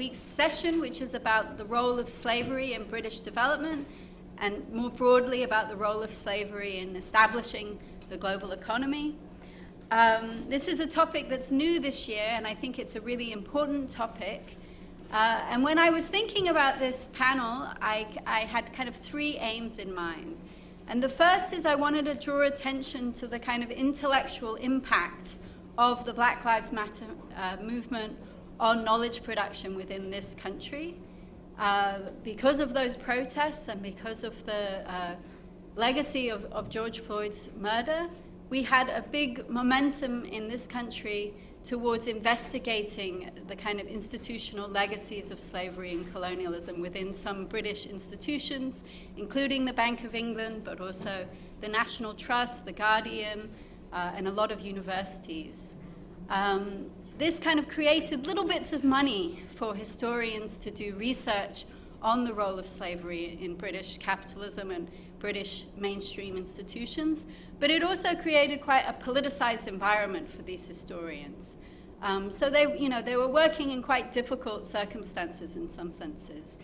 week's session, which is about the role of slavery in British development, and more broadly about the role of slavery in establishing the global economy. This is a topic that's new this year, and I think it's a really important topic. And when I was thinking about this panel, I had kind of three aims in mind. And the first is I wanted to draw attention to the kind of intellectual impact of the Black Lives Matter movement on knowledge production within this country. Because of those protests and because of the legacy of George Floyd's murder, we had a big momentum in this country towards investigating the kind of institutional legacies of slavery and colonialism within some British institutions, including the Bank of England, but also the National Trust, the Guardian, and a lot of universities. This kind of created little bits of money for historians to do research on the role of slavery in British capitalism and British mainstream institutions, but it also created quite a politicized environment for these historians. So they were working in quite difficult circumstances in some senses.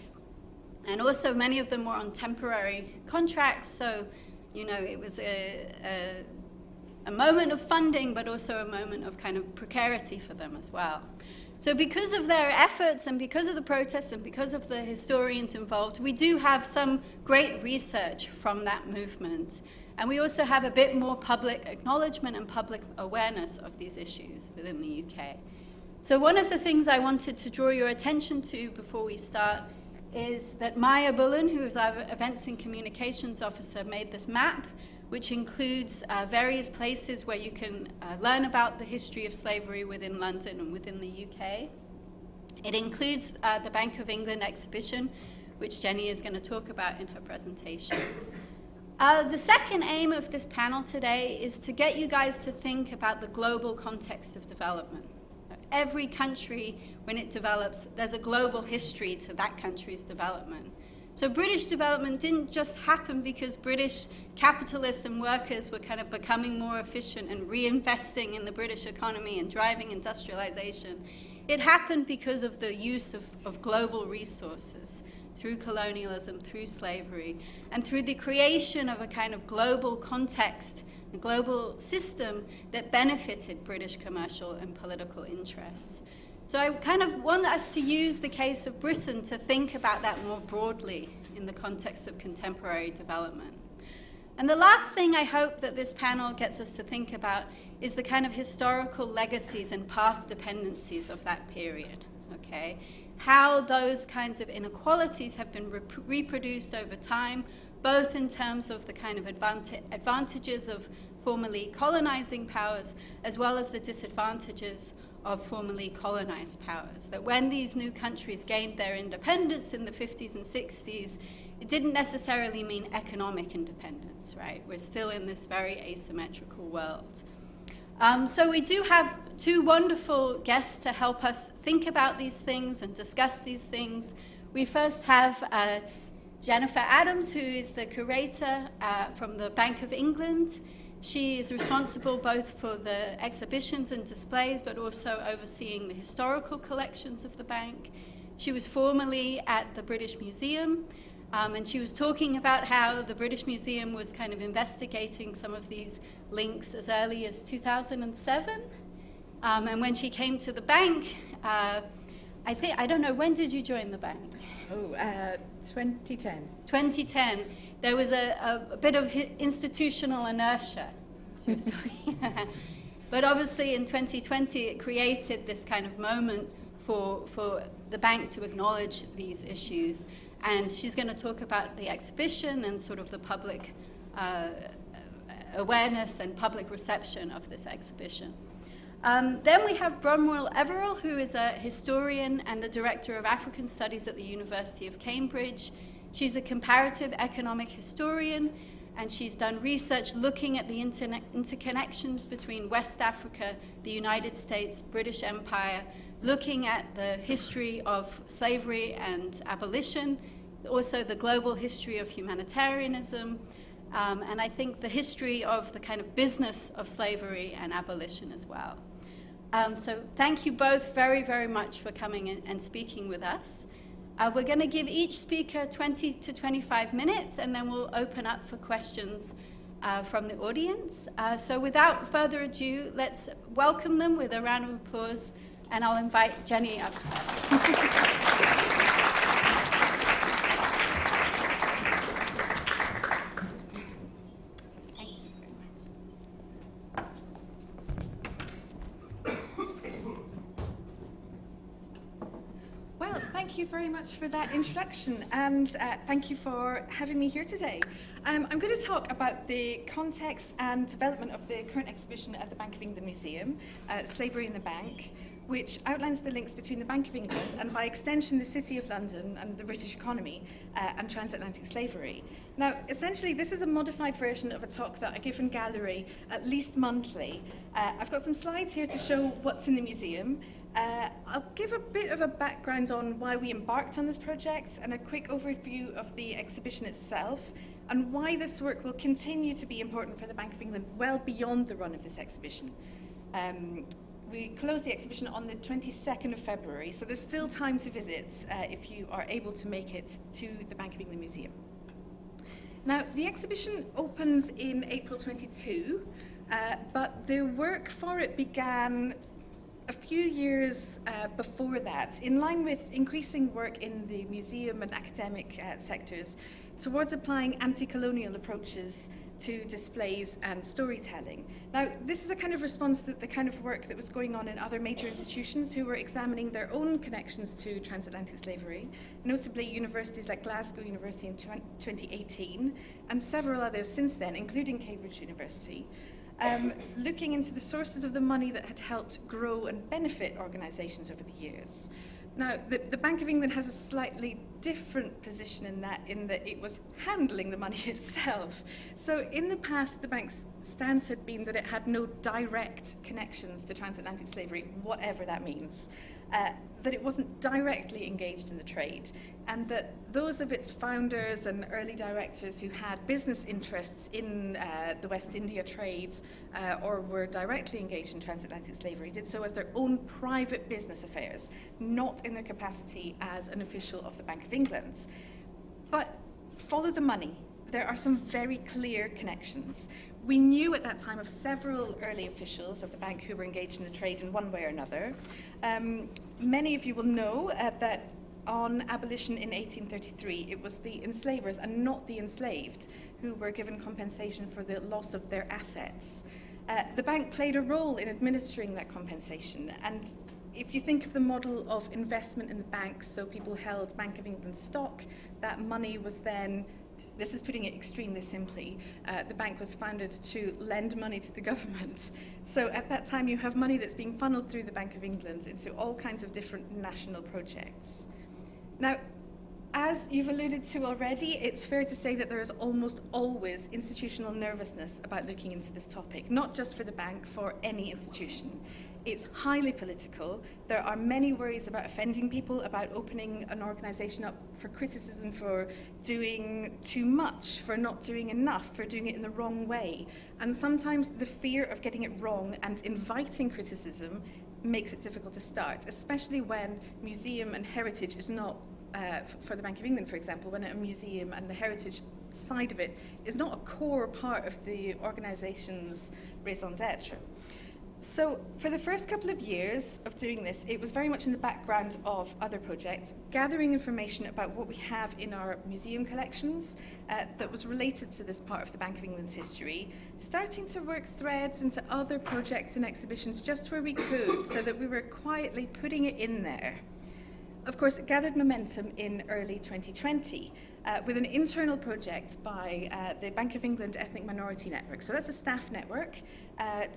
And also many of them were on temporary contracts, so it was a moment of funding, but also a moment of kind of precarity for them as well. So because of their efforts and because of the protests and because of the historians involved, we do have some great research from that movement. And we also have a bit more public acknowledgement and public awareness of these issues within the UK. So one of the things I wanted to draw your attention to before we start is that Maya Bullen, who is our Events and Communications Officer, made this map, which includes various places where you can learn about the history of slavery within London and within the UK. It includes the Bank of England exhibition, which Jenny is going to talk about in her presentation. The second aim of this panel today is to get you guys to think about the global context of development. Every country, when it develops, there's a global history to that country's development. So British development didn't just happen because British capitalists and workers were kind of becoming more efficient and reinvesting in the British economy and driving industrialization. It happened because of the use of global resources through colonialism, through slavery, and through the creation of a kind of global context, a global system that benefited British commercial and political interests. So I kind of want us to use the case of Britain to think about that more broadly in the context of contemporary development. And the last thing I hope that this panel gets us to think about is the kind of historical legacies and path dependencies of that period, okay? How those kinds of inequalities have been reproduced over time, both in terms of the kind of advantages of formerly colonizing powers, as well as the disadvantages of formerly colonized powers. That when these new countries gained their independence in the 50s and 60s, it didn't necessarily mean economic independence, right? We're still in this very asymmetrical world. So we do have two wonderful guests to help us think about these things and discuss these things. We first have Jennifer Adams, who is the curator from the Bank of England. She is responsible both for the exhibitions and displays, but also overseeing the historical collections of the bank. She was formerly at the British Museum, and she was talking about how the British Museum was kind of investigating some of these links as early as 2007. And when she came to the bank, I don't know, when did you join the bank? 2010. 2010. There was a bit of institutional inertia. But obviously in 2020 it created this kind of moment for the bank to acknowledge these issues. And she's going to talk about the exhibition and sort of the public awareness and public reception of this exhibition. Then we have Bronwen Everill, who is a historian and the director of African Studies at the University of Cambridge. She's a comparative economic historian, and she's done research looking at the interconnections between West Africa, the United States, British Empire, looking at the history of slavery and abolition, also the global history of humanitarianism, and I think the history of the kind of business of slavery and abolition as well. So thank you both very, very much for coming and speaking with us. We're going to give each speaker 20 to 25 minutes, and then we'll open up for questions from the audience. So without further ado, let's welcome them with a round of applause, and I'll invite Jenny up. Thank you very much for that introduction, and thank you for having me here today. I'm going to talk about the context and development of the current exhibition at the Bank of England Museum, Slavery in the Bank, which outlines the links between the Bank of England and, by extension, the City of London and the British economy and transatlantic slavery. Now, essentially, this is a modified version of a talk that I give in gallery at least monthly. I've got some slides here to show what's in the museum. I'll give a bit of a background on why we embarked on this project and a quick overview of the exhibition itself and why this work will continue to be important for the Bank of England well beyond the run of this exhibition. We closed the exhibition on the 22nd of February, so there's still time to visit if you are able to make it to the Bank of England Museum. Now, the exhibition opens in April 22, but the work for it began a few years before that, in line with increasing work in the museum and academic sectors towards applying anti-colonial approaches to displays and storytelling. Now, this is a kind of response to the kind of work that was going on in other major institutions who were examining their own connections to transatlantic slavery, notably universities like Glasgow University in 2018, and several others since then, including Cambridge University. Looking into the sources of the money that had helped grow and benefit organisations over the years. Now, the Bank of England has a slightly different position in that it was handling the money itself. So in the past, the bank's stance had been that it had no direct connections to transatlantic slavery, whatever that means. That it wasn't directly engaged in the trade, and that those of its founders and early directors who had business interests in the West India trades or were directly engaged in transatlantic slavery did so as their own private business affairs, not in their capacity as an official of the Bank of England. But follow the money. There are some very clear connections. We knew at that time of several early officials of the bank who were engaged in the trade in one way or another. Many of you will know that on abolition in 1833, it was the enslavers and not the enslaved who were given compensation for the loss of their assets. The bank played a role in administering that compensation, and if you think of the model of investment in the banks, so people held Bank of England stock, that money was then, this is putting it extremely simply, the bank was founded to lend money to the government. So at that time you have money that's being funneled through the Bank of England into all kinds of different national projects. Now, as you've alluded to already, it's fair to say that there is almost always institutional nervousness about looking into this topic, not just for the bank, for any institution. It's highly political. There are many worries about offending people, about opening an organisation up for criticism for doing too much, for not doing enough, for doing it in the wrong way. And sometimes the fear of getting it wrong and inviting criticism makes it difficult to start, especially when museum and heritage is not, for the Bank of England, for example, when a museum and the heritage side of it is not a core part of the organisation's raison d'etre. So for the first couple of years of doing this, it was very much in the background of other projects, gathering information about what we have in our museum collections that was related to this part of the Bank of England's history, starting to work threads into other projects and exhibitions just where we could, so that we were quietly putting it in there. Of course, it gathered momentum in early 2020 with an internal project by the Bank of England Ethnic Minority Network. So that's a staff network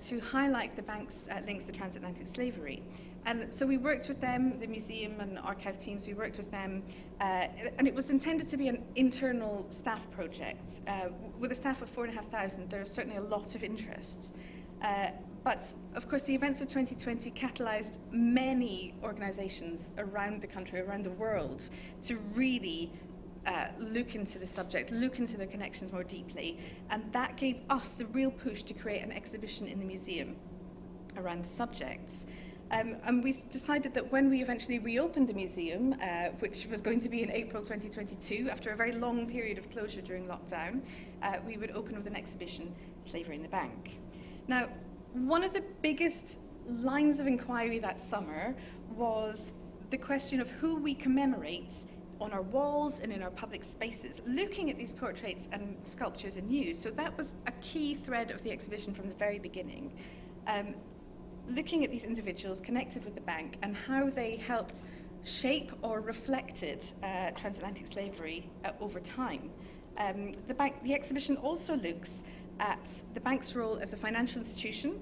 to highlight the bank's links to transatlantic slavery. And so we worked with them, the museum and archive teams, we worked with them, and it was intended to be an internal staff project. With a staff of 4,500, there's certainly a lot of interest. But, of course, the events of 2020 catalysed many organisations around the country, around the world, to really look into the subject, look into their connections more deeply. And that gave us the real push to create an exhibition in the museum around the subject. And we decided that when we eventually reopened the museum, which was going to be in April 2022, after a very long period of closure during lockdown, we would open with an exhibition, Slavery in the Bank. Now, one of the biggest lines of inquiry that summer was the question of who we commemorate on our walls and in our public spaces, looking at these portraits and sculptures anew. So that was a key thread of the exhibition from the very beginning. Looking at these individuals connected with the bank and how they helped shape or reflected transatlantic slavery over time. The exhibition also looks at the bank's role as a financial institution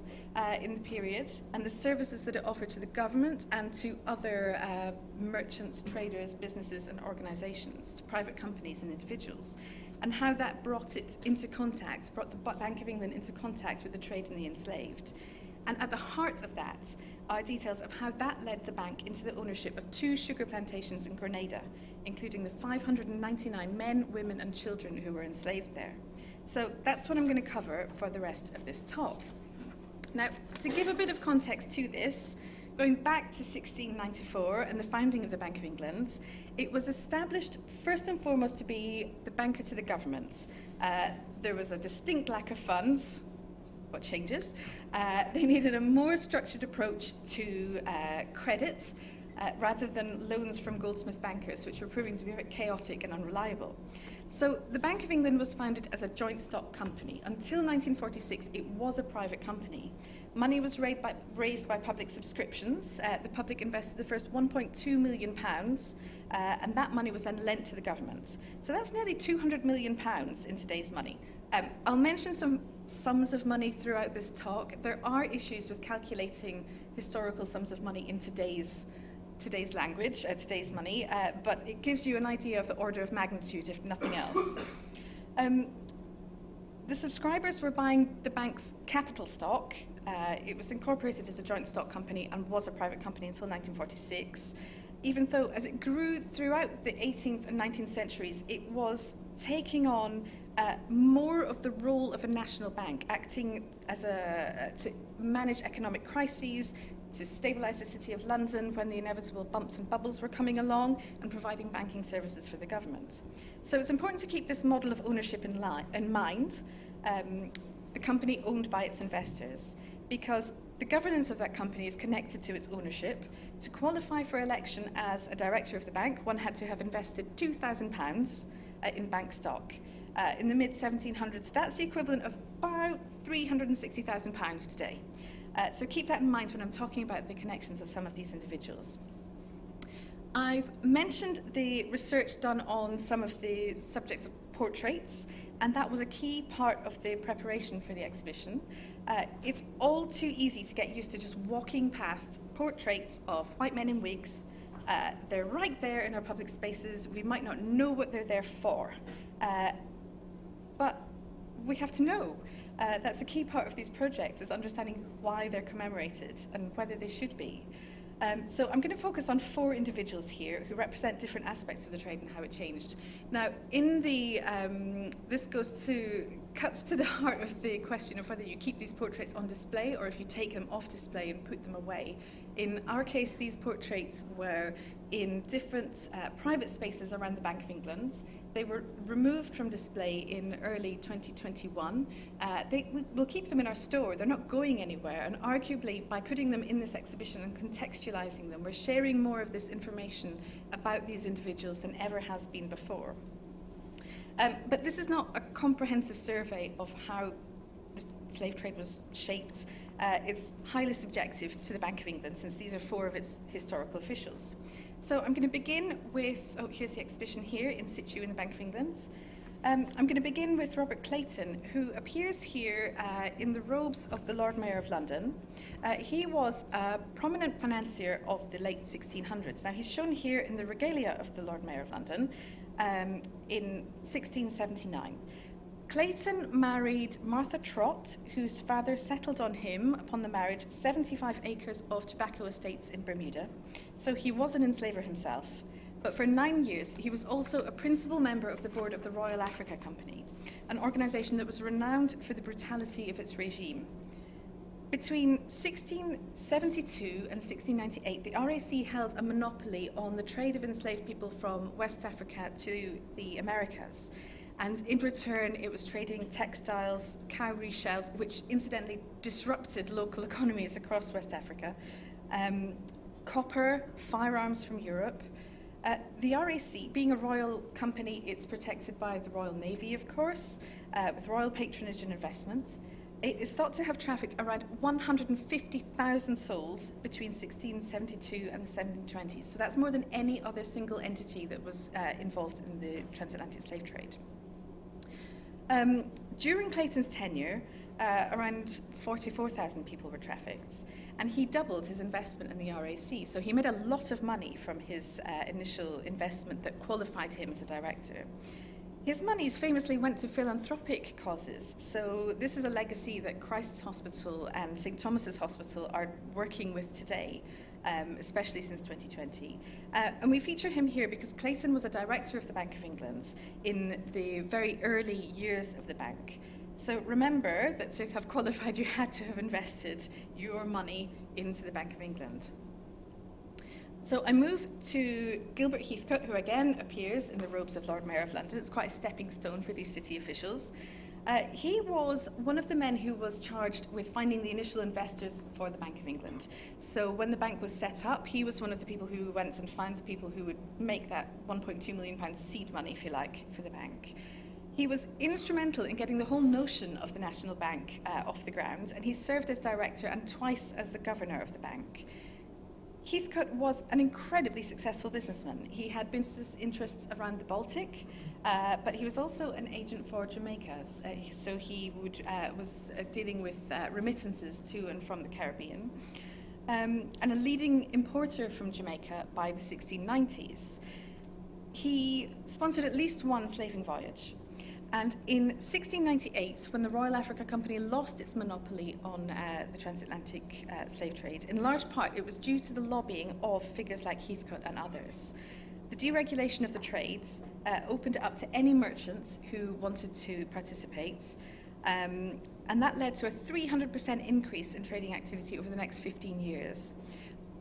in the period and the services that it offered to the government and to other merchants, traders, businesses and organisations, to private companies and individuals, and how that brought the Bank of England into contact with the trade and the enslaved. And at the heart of that are details of how that led the bank into the ownership of 2 sugar plantations in Grenada, including the 599 men, women and children who were enslaved there. So that's what I'm going to cover for the rest of this talk. Now, to give a bit of context to this, going back to 1694 and the founding of the Bank of England, it was established first and foremost to be the banker to the government. There was a distinct lack of funds. What changes? They needed a more structured approach to credit rather than loans from goldsmith bankers, which were proving to be a bit chaotic and unreliable. So the Bank of England was founded as a joint stock company. Until 1946, it was a private company. Money was raised by public subscriptions. The public invested the first £1.2 million, and that money was then lent to the government. So that's nearly £200 million in today's money. I'll mention some sums of money throughout this talk. There are issues with calculating historical sums of money in today's language, today's money, but it gives you an idea of the order of magnitude, if nothing else. The subscribers were buying the bank's capital stock. It was incorporated as a joint stock company and was a private company until 1946. Even though, as it grew throughout the 18th and 19th centuries, it was taking on more of the role of a national bank, acting as to manage economic crises, to stabilise the City of London when the inevitable bumps and bubbles were coming along, and providing banking services for the government. So it's important to keep this model of ownership in mind, the company owned by its investors, because the governance of that company is connected to its ownership. To qualify for election as a director of the bank, one had to have invested £2,000 in bank stock. In the mid-1700s, that's the equivalent of about £360,000 today. So keep that in mind when I'm talking about the connections of some of these individuals. I've mentioned the research done on some of the subjects of portraits, and that was a key part of the preparation for the exhibition. It's all too easy to get used to just walking past portraits of white men in wigs. They're right there in our public spaces. We might not know what they're there for, but we have to know. That's a key part of these projects, is understanding why they're commemorated and whether they should be. So I'm going to focus on 4 individuals here who represent different aspects of the trade and how it changed. Now, in the this cuts to the heart of the question of whether you keep these portraits on display or if you take them off display and put them away. In our case, these portraits were in different private spaces around the Bank of England. They were removed from display in early 2021. We'll keep them in our store. They're not going anywhere. And arguably, by putting them in this exhibition and contextualizing them, we're sharing more of this information about these individuals than ever has been before. But this is not a comprehensive survey of how the slave trade was shaped. It's highly subjective to the Bank of England, since these are 4 of its historical officials. So I'm going to begin with, here's the exhibition here in situ in the Bank of England. I'm going to begin with Robert Clayton, who appears here in the robes of the Lord Mayor of London. He was a prominent financier of the late 1600s. Now, he's shown here in the regalia of the Lord Mayor of London in 1679. Clayton married Martha Trott, whose father settled on him, upon the marriage, 75 acres of tobacco estates in Bermuda. So he was an enslaver himself. But for 9 years, he was also a principal member of the board of the Royal Africa Company, an organisation that was renowned for the brutality of its regime. Between 1672 and 1698, the RAC held a monopoly on the trade of enslaved people from West Africa to the Americas. And in return, it was trading textiles, cowrie shells, which incidentally disrupted local economies across West Africa, copper, firearms from Europe. The RAC, being a royal company, it's protected by the Royal Navy, of course, with royal patronage and investment. It is thought to have trafficked around 150,000 souls between 1672 and the 1720s. So that's more than any other single entity that was involved in the transatlantic slave trade. During Clayton's tenure, around 44,000 people were trafficked, and he doubled his investment in the RAC. So he made a lot of money from his initial investment that qualified him as a director. His monies famously went to philanthropic causes, so this is a legacy that Christ's Hospital and St. Thomas's Hospital are working with today, especially since 2020. And we feature him here because Clayton was a director of the Bank of England in the very early years of the bank. So remember that to have qualified, you had to have invested your money into the Bank of England. So I move to Gilbert Heathcote, who again appears in the robes of Lord Mayor of London. It's quite a stepping stone for these city officials. He was one of the men who was charged with finding the initial investors for the Bank of England. So when the bank was set up, he was one of the people who went and found the people who would make that £1.2 million seed money, if you like, for the bank. He was instrumental in getting the whole notion of the National Bank off the ground, and he served as director and twice as the governor of the bank. Heathcote was an incredibly successful businessman. He had business interests around the Baltic, but he was also an agent for Jamaica. So he was dealing with remittances to and from the Caribbean, and a leading importer from Jamaica by the 1690s. He sponsored at least one slaving voyage. And in 1698, when the Royal Africa Company lost its monopoly on the transatlantic slave trade, in large part it was due to the lobbying of figures like Heathcote and others. The deregulation of the trades opened it up to any merchants who wanted to participate, and that led to a 300% increase in trading activity over the next 15 years.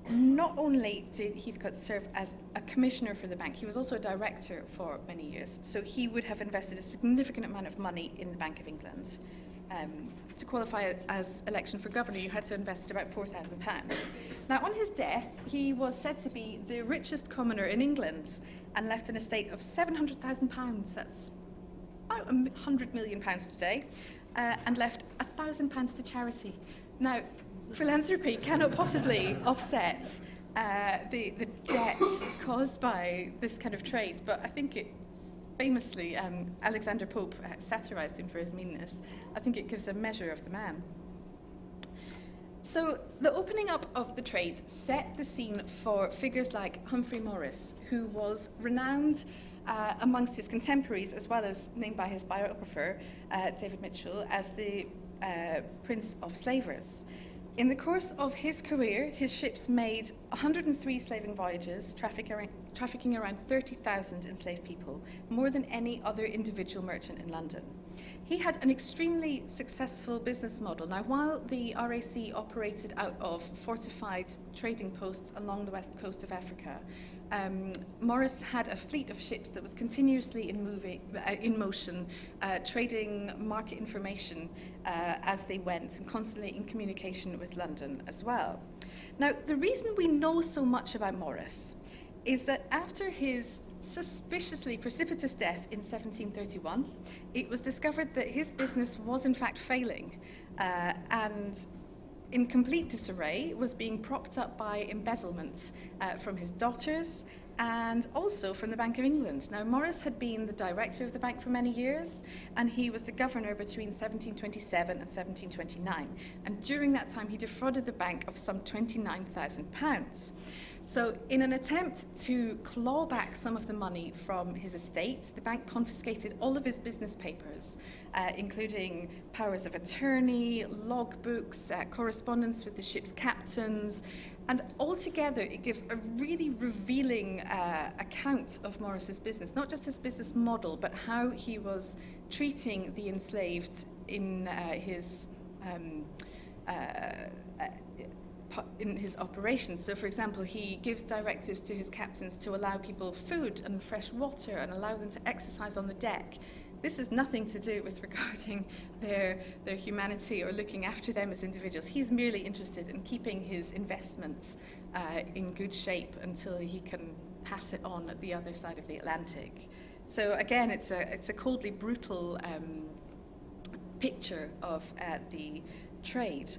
Not only did Heathcote serve as a commissioner for the bank, he was also a director for many years. So he would have invested a significant amount of money in the Bank of England. To qualify as election for governor, you had to invest about £4,000. Now, on his death, he was said to be the richest commoner in England and left an estate of £700,000. That's about £100 million today, and left £1,000 to charity. Now, philanthropy cannot possibly offset the debt caused by this kind of trade, but I think it famously, Alexander Pope satirized him for his meanness. I think it gives a measure of the man. So the opening up of the trade set the scene for figures like Humphrey Morris, who was renowned amongst his contemporaries, as well as named by his biographer, David Mitchell, as the Prince of Slavers. In the course of his career, his ships made 103 slaving voyages, trafficking around 30,000 enslaved people, more than any other individual merchant in London. He had an extremely successful business model. Now, while the RAC operated out of fortified trading posts along the west coast of Africa, Morris had a fleet of ships that was continuously in motion, trading market information as they went, and constantly in communication with London as well. Now, the reason we know so much about Morris is that after his suspiciously precipitous death in 1731, it was discovered that his business was in fact failing, and in complete disarray, was being propped up by embezzlement from his daughters and also from the Bank of England. Now, Morris had been the director of the bank for many years, and he was the governor between 1727 and 1729. And during that time, he defrauded the bank of some £29,000. So in an attempt to claw back some of the money from his estate, the bank confiscated all of his business papers, including powers of attorney, logbooks, correspondence with the ship's captains, and altogether it gives a really revealing account of Morris's business, not just his business model, but how he was treating the enslaved in his in his operations. So, for example, he gives directives to his captains to allow people food and fresh water and allow them to exercise on the deck. This has nothing to do with regarding their humanity or looking after them as individuals. He's merely interested in keeping his investments in good shape until he can pass it on at the other side of the Atlantic. So again, it's a coldly brutal picture of the trade.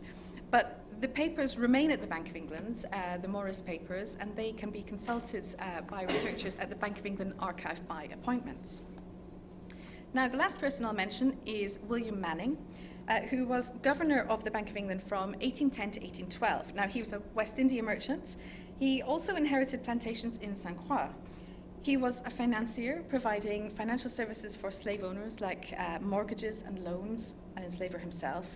But the papers remain at the Bank of England, the Morris papers, and they can be consulted by researchers at the Bank of England archive by appointment. Now, the last person I'll mention is William Manning, who was governor of the Bank of England from 1810 to 1812. Now, he was a West India merchant. He also inherited plantations in St. Croix. He was a financier, providing financial services for slave owners like mortgages and loans, an enslaver himself.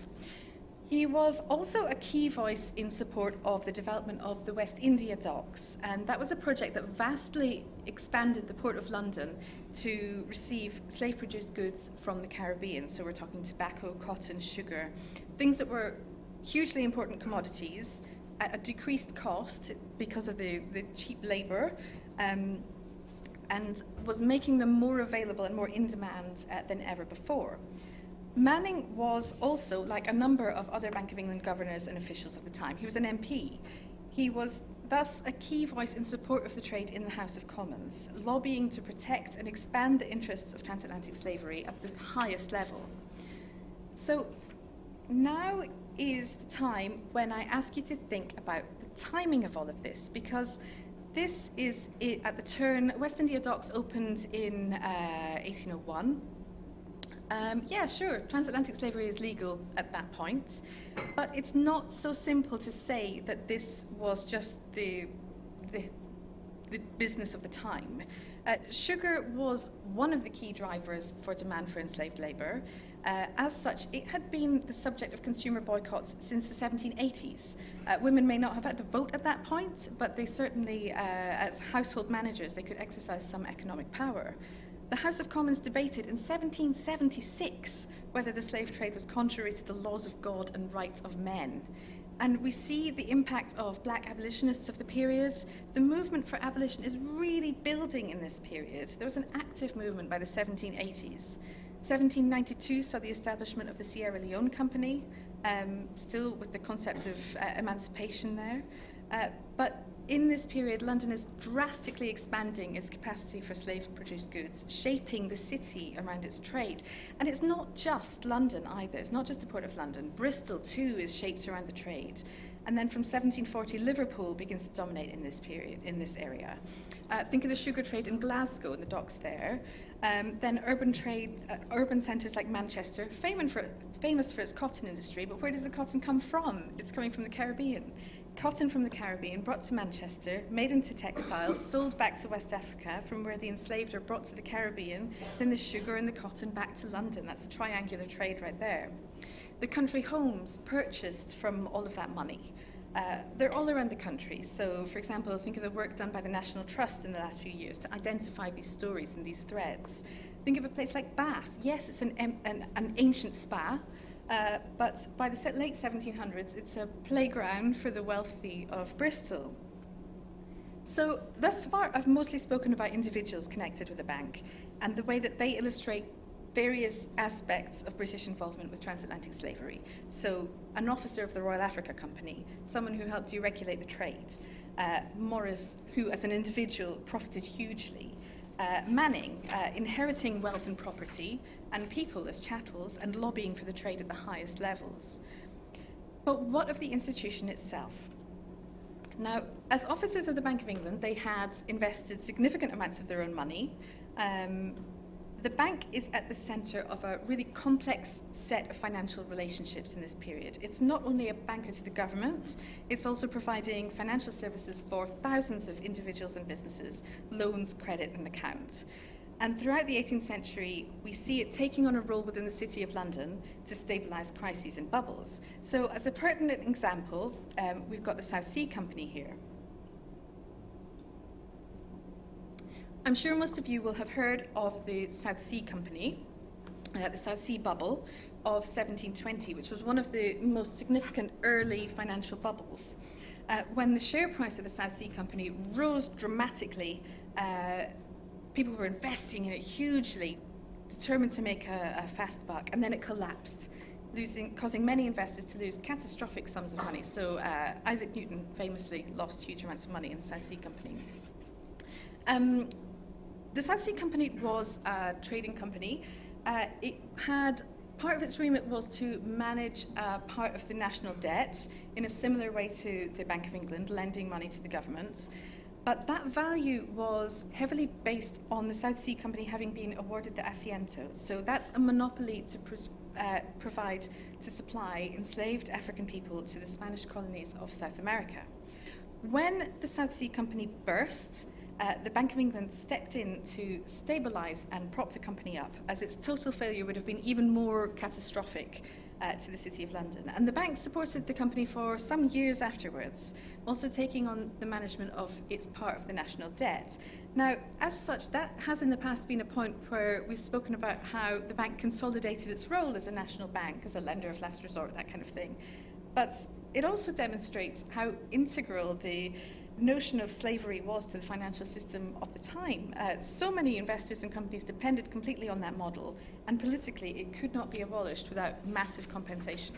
He was also a key voice in support of the development of the West India docks, and that was a project that vastly expanded the Port of London to receive slave-produced goods from the Caribbean. So we're talking tobacco, cotton, sugar, things that were hugely important commodities at a decreased cost because of the cheap labour, and was making them more available and more in demand than ever before. Manning was also, like a number of other Bank of England governors and officials of the time, he was an MP. He was thus a key voice in support of the trade in the House of Commons, lobbying to protect and expand the interests of transatlantic slavery at the highest level. So now is the time when I ask you to think about the timing of all of this, because this is it at the turn. West India docks opened in 1801. Yeah, sure, transatlantic slavery is legal at that point, but it's not so simple to say that this was just the business of the time. Sugar was one of the key drivers for demand for enslaved labour. As such, it had been the subject of consumer boycotts since the 1780s. Women may not have had to vote at that point, but they certainly, as household managers, they could exercise some economic power. The House of Commons debated in 1776 whether the slave trade was contrary to the laws of God and rights of men. And we see the impact of black abolitionists of the period. The movement for abolition is really building in this period. There was an active movement by the 1780s. 1792 saw the establishment of the Sierra Leone Company, still with the concept of emancipation there. But in this period, London is drastically expanding its capacity for slave-produced goods, shaping the city around its trade. And it's not just London either. It's not just the Port of London. Bristol, too, is shaped around the trade. And then from 1740, Liverpool begins to dominate in this period, in this area. Think of the sugar trade in Glasgow and the docks there. Then urban trade, urban centres like Manchester, famous for its cotton industry, but where does the cotton come from? It's coming from the Caribbean. Cotton from the Caribbean brought to Manchester, made into textiles, sold back to West Africa, from where the enslaved are brought to the Caribbean, then the sugar and the cotton back to London. That's a triangular trade right there. The country homes purchased from all of that money. They're all around the country. So, for example, think of the work done by the National Trust in the last few years to identify these stories and these threads. Think of a place like Bath. Yes, it's an ancient spa, but by the late 1700s, it's a playground for the wealthy of Bristol. So thus far, I've mostly spoken about individuals connected with the bank and the way that they illustrate various aspects of British involvement with transatlantic slavery. So an officer of the Royal Africa Company, someone who helped deregulate the trade, Morris, who as an individual profited hugely, Manning, inheriting wealth and property, and people as chattels, and lobbying for the trade at the highest levels. But what of the institution itself? Now, as officers of the Bank of England, they had invested significant amounts of their own money. The bank is at the centre of a really complex set of financial relationships in this period. It's not only a banker to the government, it's also providing financial services for thousands of individuals and businesses, loans, credit and accounts. And throughout the 18th century, we see it taking on a role within the City of London to stabilise crises and bubbles. So as a pertinent example, we've got the South Sea Company here. I'm sure most of you will have heard of the South Sea Company. the South Sea bubble of 1720, which was one of the most significant early financial bubbles. When the share price of the South Sea Company rose dramatically, people were investing in it hugely, determined to make a fast buck, and then it collapsed, causing many investors to lose catastrophic sums of money. So Isaac Newton famously lost huge amounts of money in the South Sea Company. The South Sea Company was a trading company. It had part of its remit was to manage part of the national debt in a similar way to the Bank of England, lending money to the government. But that value was heavily based on the South Sea Company having been awarded the asiento. So that's a monopoly to provide to supply enslaved African people to the Spanish colonies of South America. When the South Sea Company burst, the Bank of England stepped in to stabilise and prop the company up, as its total failure would have been even more catastrophic to the City of London. And the bank supported the company for some years afterwards, also taking on the management of its part of the national debt. Now, as such, that has in the past been a point where we've spoken about how the bank consolidated its role as a national bank, as a lender of last resort, that kind of thing. But it also demonstrates how integral the notion of slavery was to the financial system of the time. So many investors and companies depended completely on that model, and politically it could not be abolished without massive compensation.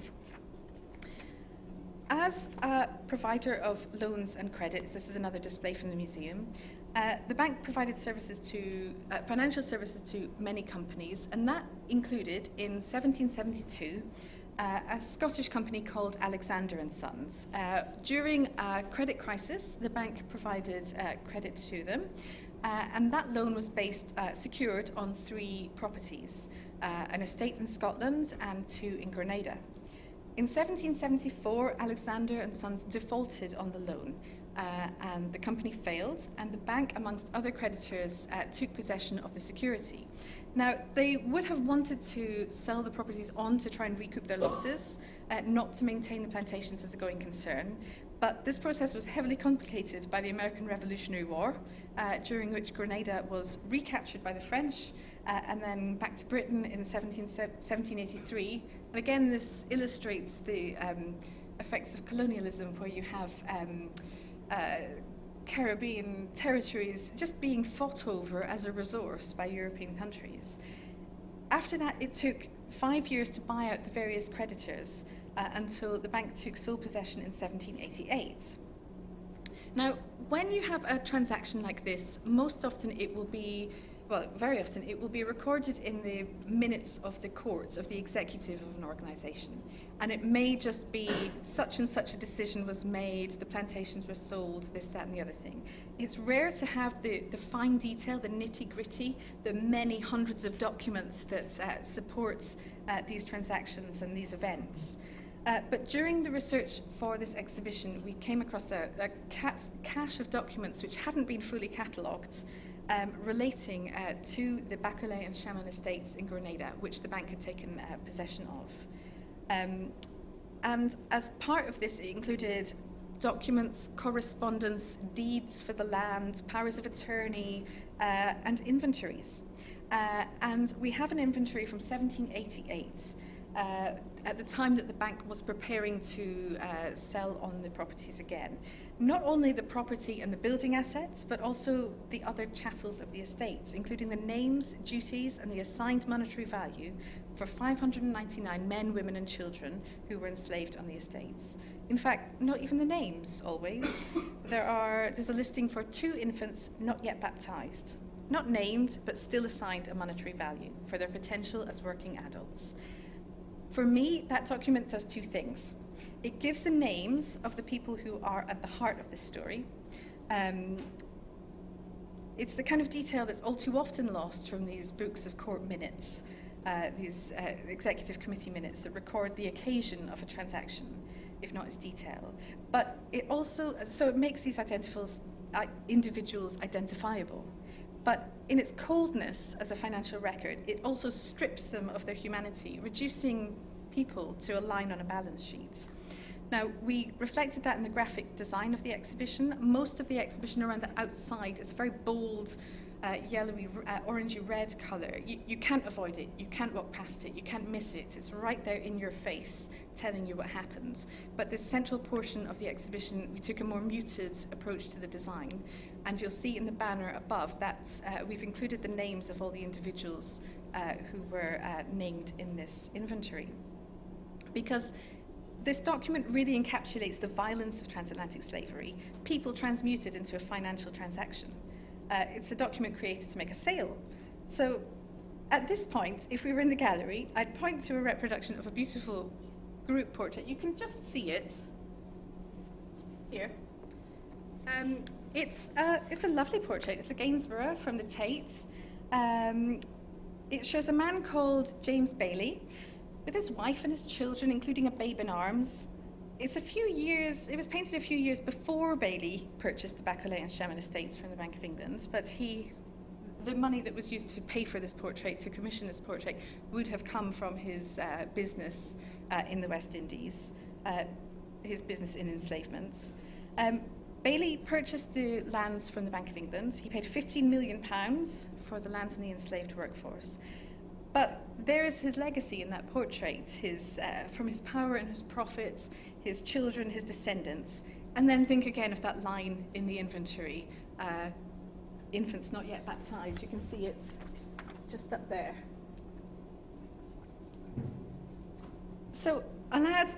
As a provider of loans and credit, this is another display from the museum, the bank provided services to financial services to many companies, and that included in 1772 a Scottish company called Alexander and Sons. During a credit crisis, the bank provided credit to them, and that loan was secured on 3 properties, an estate in Scotland and 2 in Grenada. In 1774, Alexander and Sons defaulted on the loan, and the company failed, and the bank, amongst other creditors, took possession of the security. Now, they would have wanted to sell the properties on to try and recoup their losses, not to maintain the plantations as a going concern, but this process was heavily complicated by the American Revolutionary War, during which Grenada was recaptured by the French, and then back to Britain in 1783. And again, this illustrates the effects of colonialism, where you have Caribbean territories just being fought over as a resource by European countries. After that, it took 5 years to buy out the various creditors until the bank took sole possession in 1788. Now, when you have a transaction like this, most often it will be, well, very often it will be recorded in the minutes of the court, of the executive of an organisation. And it may just be such and such a decision was made, the plantations were sold, this, that, and the other thing. It's rare to have the fine detail, the nitty-gritty, the many hundreds of documents that support these transactions and these events. But during the research for this exhibition, we came across a cache of documents which hadn't been fully catalogued, relating to the Bacolé and Chaman estates in Grenada, which the bank had taken possession of. And as part of this, it included documents, correspondence, deeds for the land, powers of attorney, and inventories. And we have an inventory from 1788, at the time that the bank was preparing to sell on the properties again. Not only the property and the building assets, but also the other chattels of the estates, including the names, duties, and the assigned monetary value for 599 men, women, and children who were enslaved on the estates. In fact, not even the names, always. There's a listing for 2 infants not yet baptized, not named, but still assigned a monetary value for their potential as working adults. For me, that document does 2 things. It gives the names of the people who are at the heart of this story. It's the kind of detail that's all too often lost from these books of court minutes, these executive committee minutes that record the occasion of a transaction, if not its detail. But it also, so it makes these individuals identifiable. But in its coldness as a financial record, it also strips them of their humanity, reducing people to a line on a balance sheet. Now, we reflected that in the graphic design of the exhibition. Most of the exhibition around the outside is a very bold yellowy, orangey red colour. You can't avoid it, you can't walk past it, you can't miss it. It's right there in your face telling you what happens. But this central portion of the exhibition, we took a more muted approach to the design. And you'll see in the banner above that we've included the names of all the individuals who were named in this inventory. Because this document really encapsulates the violence of transatlantic slavery, people transmuted into a financial transaction. It's a document created to make a sale. So at this point, if we were in the gallery, I'd point to a reproduction of a beautiful group portrait. You can just see it here. It's a lovely portrait. It's a Gainsborough from the Tate. It shows a man called James Bailey with his wife and his children, including a babe in arms. It was painted a few years before Bailey purchased the Bacolay and Shaman estates from the Bank of England, but the money that was used to pay for this portrait, to commission this portrait, would have come from his business in the West Indies, his business in enslavement. Bailey purchased the lands from the Bank of England. He paid £15 million for the lands in the enslaved workforce. But there is his legacy in that portrait, from his power and his profits, his children, his descendants. And then think again of that line in the inventory, infants not yet baptized. You can see it just up there. So I'll add,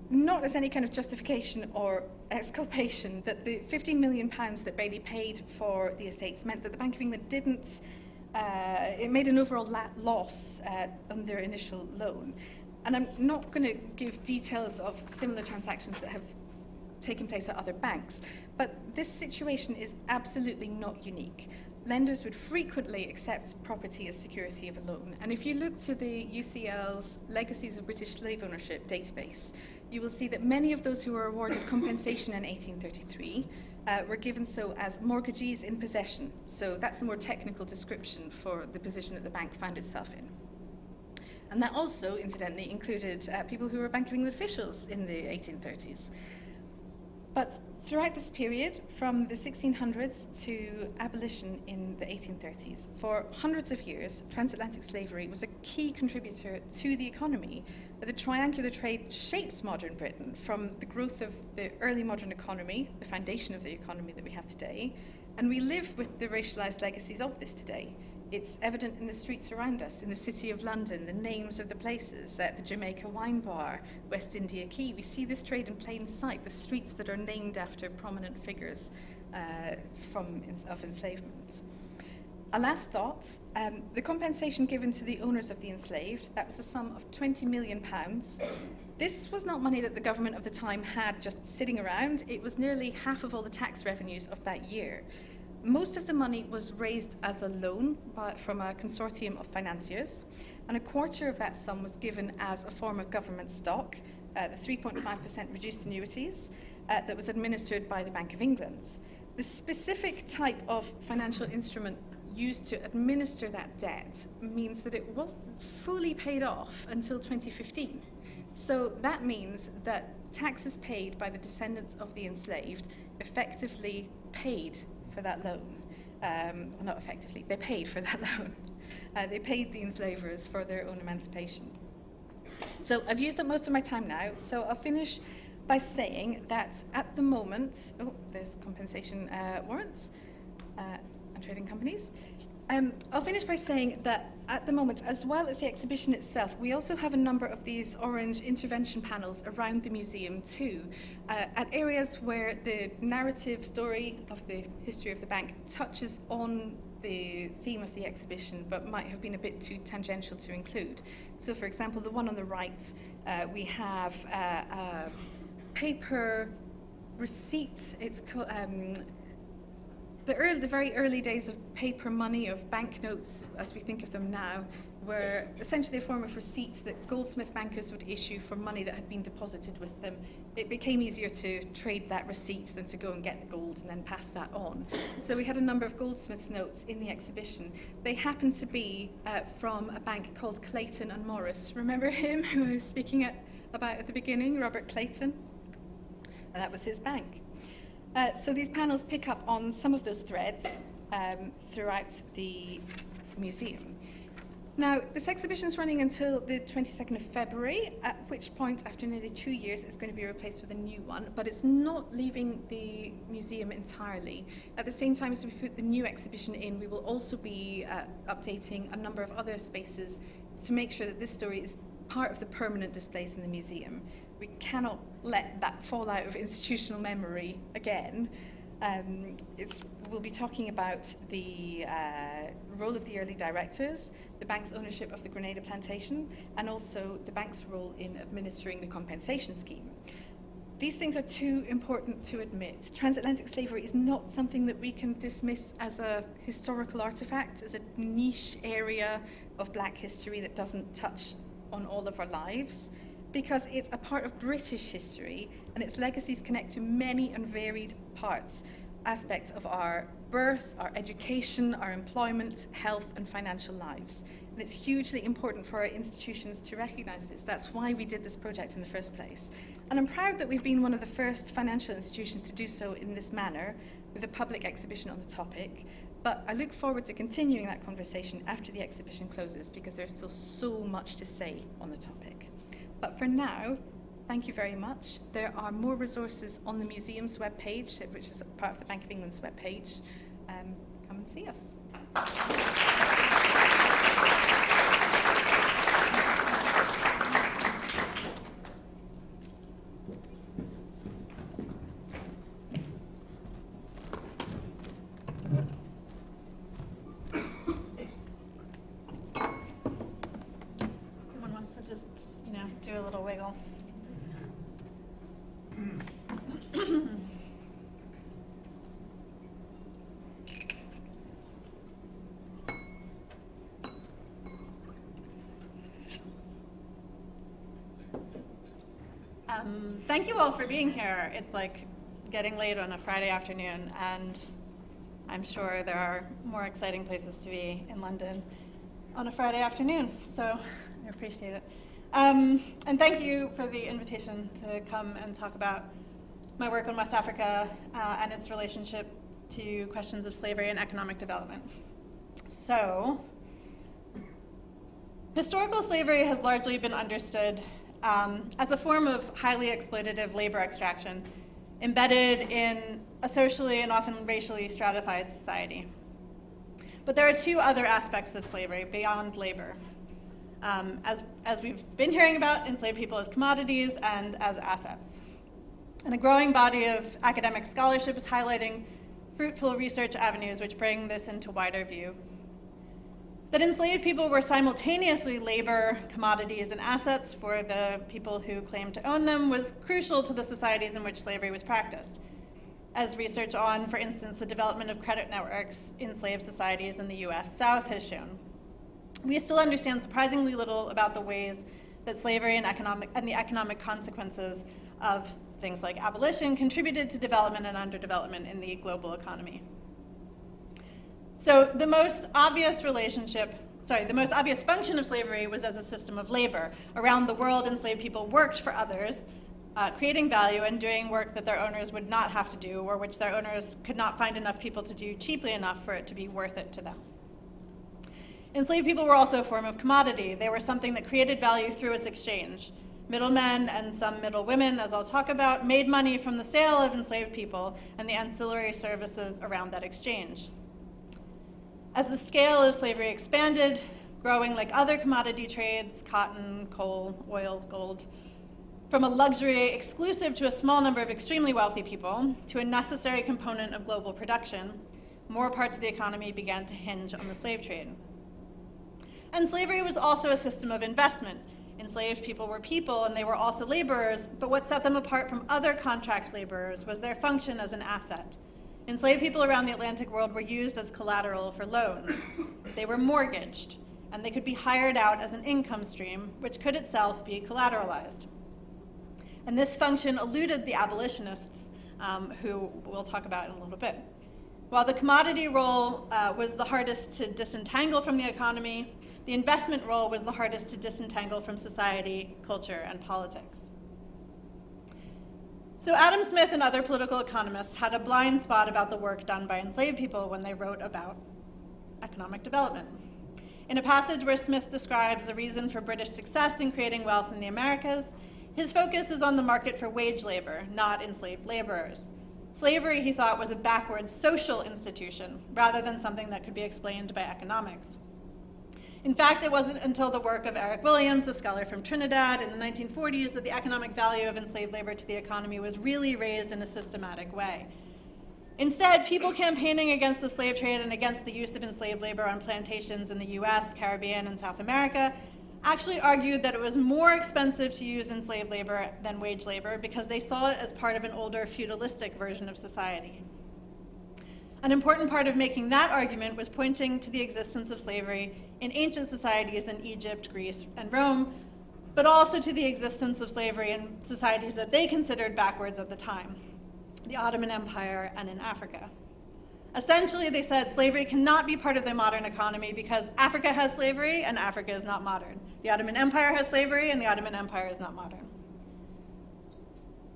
not as any kind of justification or exculpation, that the £15 million that Bailey paid for the estates meant that the Bank of England didn't it made an overall loss on their initial loan. And I'm not going to give details of similar transactions that have taken place at other banks, but this situation is absolutely not unique. Lenders would frequently accept property as security of a loan. And if you look to the UCL's Legacies of British Slave Ownership database, you will see that many of those who were awarded compensation in 1833 were given so as mortgagees in possession. So that's the more technical description for the position that the bank found itself in. And that also, incidentally, included people who were Bank of England officials in the 1830s. But throughout this period, from the 1600s to abolition in the 1830s, for hundreds of years, transatlantic slavery was a key contributor to the economy. The triangular trade shaped modern Britain from the growth of the early modern economy, the foundation of the economy that we have today, and we live with the racialized legacies of this today. It's evident in the streets around us, in the City of London, the names of the places, the Jamaica Wine Bar, West India Quay. We see this trade in plain sight, the streets that are named after prominent figures of enslavement. A last thought, the compensation given to the owners of the enslaved, that was the sum of £20 million. This was not money that the government of the time had just sitting around. It was nearly half of all the tax revenues of that year. Most of the money was raised as a loan from a consortium of financiers, and a quarter of that sum was given as a form of government stock, the 3.5% reduced annuities, that was administered by the Bank of England. The specific type of financial instrument used to administer that debt means that it wasn't fully paid off until 2015. So that means that taxes paid by the descendants of the enslaved effectively paid for that loan. Well, not effectively, they paid for that loan. They paid the enslavers for their own emancipation. So I've used up most of my time now, so I'll finish by saying that at the moment, there's compensation warrants and trading companies. I'll finish by saying that at the moment, as well as the exhibition itself, we also have a number of these orange intervention panels around the museum too, at areas where the narrative story of the history of the bank touches on the theme of the exhibition, but might have been a bit too tangential to include. So for example, the one on the right, we have a paper receipt. It's called, the very early days of paper money, of banknotes, as we think of them now, were essentially a form of receipt that goldsmith bankers would issue for money that had been deposited with them. It became easier to trade that receipt than to go and get the gold and then pass that on. So we had a number of goldsmiths' notes in the exhibition. They happened to be from a bank called Clayton and Morris. Remember him who I was speaking about at the beginning, Robert Clayton? And that was his bank. So these panels pick up on some of those threads. throughout the museum. Now, this exhibition is running until the 22nd of February, at which point, after nearly 2 years, it's going to be replaced with a new one, but it's not leaving the museum entirely. At the same time as we put the new exhibition in, we will also be updating a number of other spaces to make sure that this story is part of the permanent displays in the museum. We cannot let that fall out of institutional memory again. We'll be talking about the role of the early directors, the bank's ownership of the Grenada plantation, and also the bank's role in administering the compensation scheme. These things are too important to admit. Transatlantic slavery is not something that we can dismiss as a historical artifact, as a niche area of black history that doesn't touch on all of our lives, because it's a part of British history, and its legacies connect to many and varied aspects of our birth, our education, our employment, health, and financial lives. And it's hugely important for our institutions to recognize this. That's why we did this project in the first place. And I'm proud that we've been one of the first financial institutions to do so in this manner, with a public exhibition on the topic. But I look forward to continuing that conversation after the exhibition closes, because there's still so much to say on the topic. But for now, thank you very much. There are more resources on the museum's webpage, which is part of the Bank of England's webpage. Come and see us. Someone wants to just, do a little wiggle. Thank you all for being here. It's like getting late on a Friday afternoon, and I'm sure there are more exciting places to be in London on a Friday afternoon, so I appreciate it. And thank you for the invitation to come and talk about my work on West Africa and its relationship to questions of slavery and economic development. So, historical slavery has largely been understood as a form of highly exploitative labor extraction embedded in a socially and often racially stratified society. But there are two other aspects of slavery beyond labor. As we've been hearing about, enslaved people as commodities and as assets. And a growing body of academic scholarship is highlighting fruitful research avenues which bring this into wider view. That enslaved people were simultaneously labor, commodities, and assets for the people who claimed to own them was crucial to the societies in which slavery was practiced, as research on, for instance, the development of credit networks in slave societies in the US South has shown. We still understand surprisingly little about the ways that slavery and the economic consequences of things like abolition contributed to development and underdevelopment in the global economy. So the most obvious function of slavery was as a system of labor. Around the world, enslaved people worked for others, creating value and doing work that their owners would not have to do, or which their owners could not find enough people to do cheaply enough for it to be worth it to them. Enslaved people were also a form of commodity. They were something that created value through its exchange. Middlemen and some middle women, as I'll talk about, made money from the sale of enslaved people and the ancillary services around that exchange. As the scale of slavery expanded, growing like other commodity trades, cotton, coal, oil, gold, from a luxury exclusive to a small number of extremely wealthy people to a necessary component of global production, more parts of the economy began to hinge on the slave trade. And slavery was also a system of investment. Enslaved people were people and they were also laborers, but what set them apart from other contract laborers was their function as an asset. Enslaved people around the Atlantic world were used as collateral for loans. They were mortgaged, and they could be hired out as an income stream, which could itself be collateralized. And this function eluded the abolitionists, who we'll talk about in a little bit. While the commodity role was the hardest to disentangle from the economy, the investment role was the hardest to disentangle from society, culture, and politics. So Adam Smith and other political economists had a blind spot about the work done by enslaved people when they wrote about economic development. In a passage where Smith describes the reason for British success in creating wealth in the Americas, his focus is on the market for wage labor, not enslaved laborers. Slavery, he thought, was a backward social institution rather than something that could be explained by economics. In fact, it wasn't until the work of Eric Williams, a scholar from Trinidad, in the 1940s that the economic value of enslaved labor to the economy was really raised in a systematic way. Instead, people campaigning against the slave trade and against the use of enslaved labor on plantations in the US, Caribbean, and South America actually argued that it was more expensive to use enslaved labor than wage labor because they saw it as part of an older feudalistic version of society. An important part of making that argument was pointing to the existence of slavery in ancient societies in Egypt, Greece, and Rome, but also to the existence of slavery in societies that they considered backwards at the time, the Ottoman Empire and in Africa. Essentially, they said slavery cannot be part of the modern economy because Africa has slavery and Africa is not modern. The Ottoman Empire has slavery and the Ottoman Empire is not modern.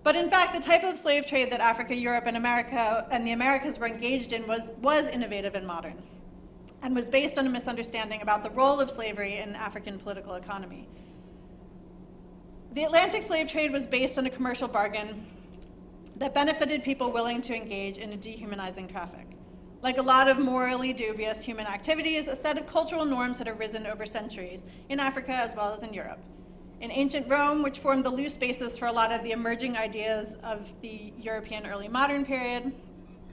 But in fact, the type of slave trade that Africa, Europe, and the Americas were engaged in was innovative and modern, and was based on a misunderstanding about the role of slavery in African political economy. The Atlantic slave trade was based on a commercial bargain that benefited people willing to engage in a dehumanizing traffic. Like a lot of morally dubious human activities, a set of cultural norms had arisen over centuries, in Africa as well as in Europe. In ancient Rome, which formed the loose basis for a lot of the emerging ideas of the European early modern period,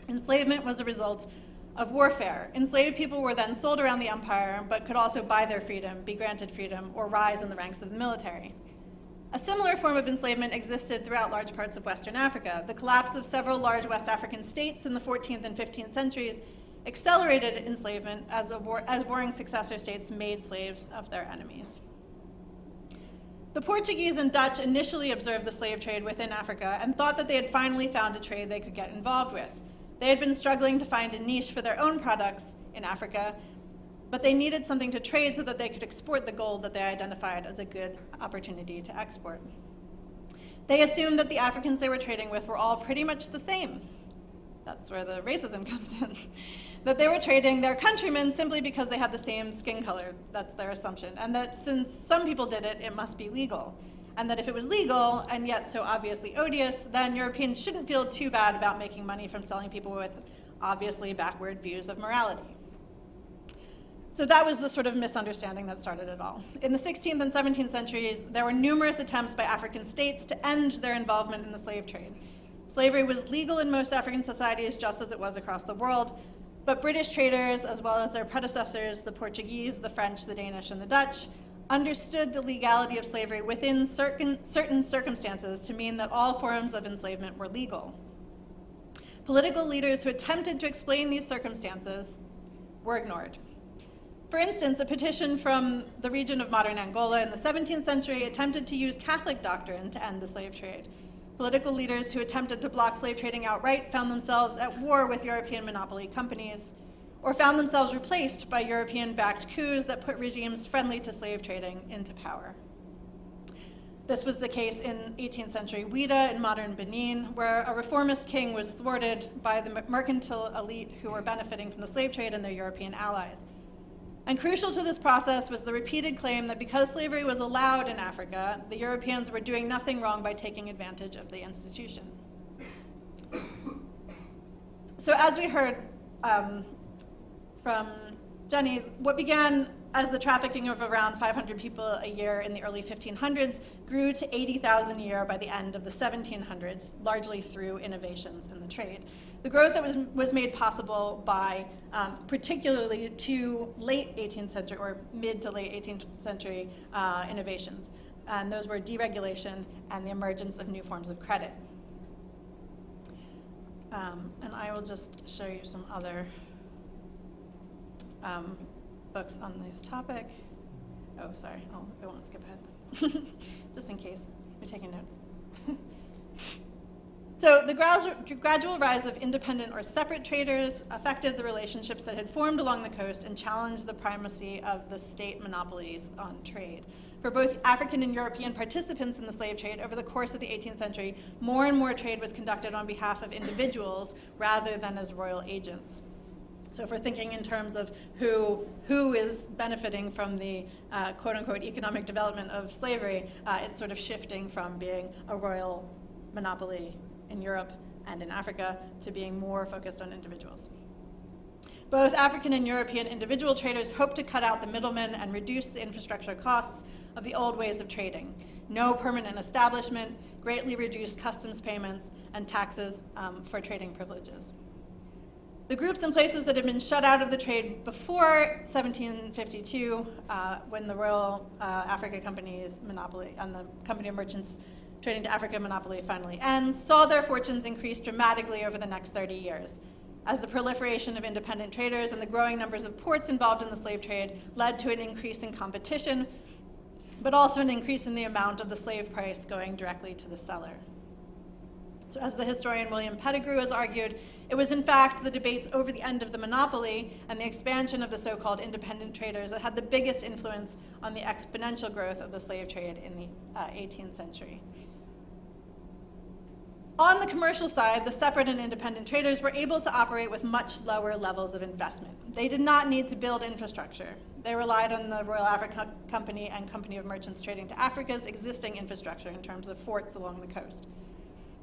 enslavement was a result of warfare. Enslaved people were then sold around the empire, but could also buy their freedom, be granted freedom, or rise in the ranks of the military. A similar form of enslavement existed throughout large parts of Western Africa. The collapse of several large West African states in the 14th and 15th centuries accelerated enslavement as warring successor states made slaves of their enemies. The Portuguese and Dutch initially observed the slave trade within Africa and thought that they had finally found a trade they could get involved with. They had been struggling to find a niche for their own products in Africa, but they needed something to trade so that they could export the gold that they identified as a good opportunity to export. They assumed that the Africans they were trading with were all pretty much the same. That's where the racism comes in. That they were trading their countrymen simply because they had the same skin color. That's their assumption. And that since some people did it, it must be legal. And that if it was legal and yet so obviously odious, then Europeans shouldn't feel too bad about making money from selling people with obviously backward views of morality. So that was the sort of misunderstanding that started it all. In the 16th and 17th centuries, there were numerous attempts by African states to end their involvement in the slave trade. Slavery was legal in most African societies just as it was across the world, but British traders, as well as their predecessors, the Portuguese, the French, the Danish, and the Dutch, understood the legality of slavery within certain circumstances to mean that all forms of enslavement were legal. Political leaders who attempted to explain these circumstances were ignored. For instance, a petition from the region of modern Angola in the 17th century attempted to use Catholic doctrine to end the slave trade. Political leaders who attempted to block slave trading outright found themselves at war with European monopoly companies, or found themselves replaced by European-backed coups that put regimes friendly to slave trading into power. This was the case in 18th century Ouida in modern Benin, where a reformist king was thwarted by the mercantile elite who were benefiting from the slave trade and their European allies. And crucial to this process was the repeated claim that because slavery was allowed in Africa, the Europeans were doing nothing wrong by taking advantage of the institution. So as we heard from Jenny, what began as the trafficking of around 500 people a year in the early 1500s grew to 80,000 a year by the end of the 1700s, largely through innovations in the trade. The growth that was made possible by particularly two late 18th century or mid to late 18th century innovations. And those were deregulation and the emergence of new forms of credit. And I will just show you some other books on this topic. Oh, sorry, I won't skip ahead. Just in case you're taking notes. So the gradual rise of independent or separate traders affected the relationships that had formed along the coast and challenged the primacy of the state monopolies on trade. For both African and European participants in the slave trade over the course of the 18th century, more and more trade was conducted on behalf of individuals rather than as royal agents. So if we're thinking in terms of who is benefiting from the quote-unquote economic development of slavery, it's sort of shifting from being a royal monopoly in Europe and in Africa to being more focused on individuals. Both African and European individual traders hoped to cut out the middlemen and reduce the infrastructure costs of the old ways of trading. No permanent establishment, greatly reduced customs payments, and taxes for trading privileges. The groups and places that had been shut out of the trade before 1752, when the Royal Africa Company's monopoly and the Company of Merchants Trading to Africa monopoly finally ends, saw their fortunes increase dramatically over the next 30 years, as the proliferation of independent traders and the growing numbers of ports involved in the slave trade led to an increase in competition, but also an increase in the amount of the slave price going directly to the seller. So as the historian William Pettigrew has argued, it was in fact the debates over the end of the monopoly and the expansion of the so-called independent traders that had the biggest influence on the exponential growth of the slave trade in the 18th century. On the commercial side, the separate and independent traders were able to operate with much lower levels of investment. They did not need to build infrastructure. They relied on the Royal Africa Company and Company of Merchants Trading to Africa's existing infrastructure in terms of forts along the coast.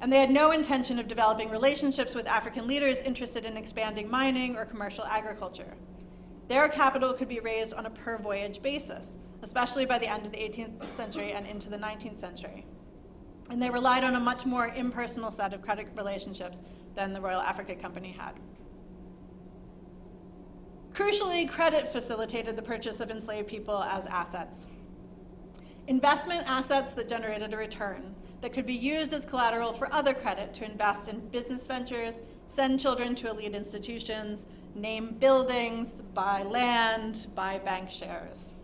And they had no intention of developing relationships with African leaders interested in expanding mining or commercial agriculture. Their capital could be raised on a per-voyage basis, especially by the end of the 18th century and into the 19th century. And they relied on a much more impersonal set of credit relationships than the Royal Africa Company had. Crucially, credit facilitated the purchase of enslaved people as assets. Investment assets that generated a return that could be used as collateral for other credit to invest in business ventures, send children to elite institutions, name buildings, buy land, buy bank shares.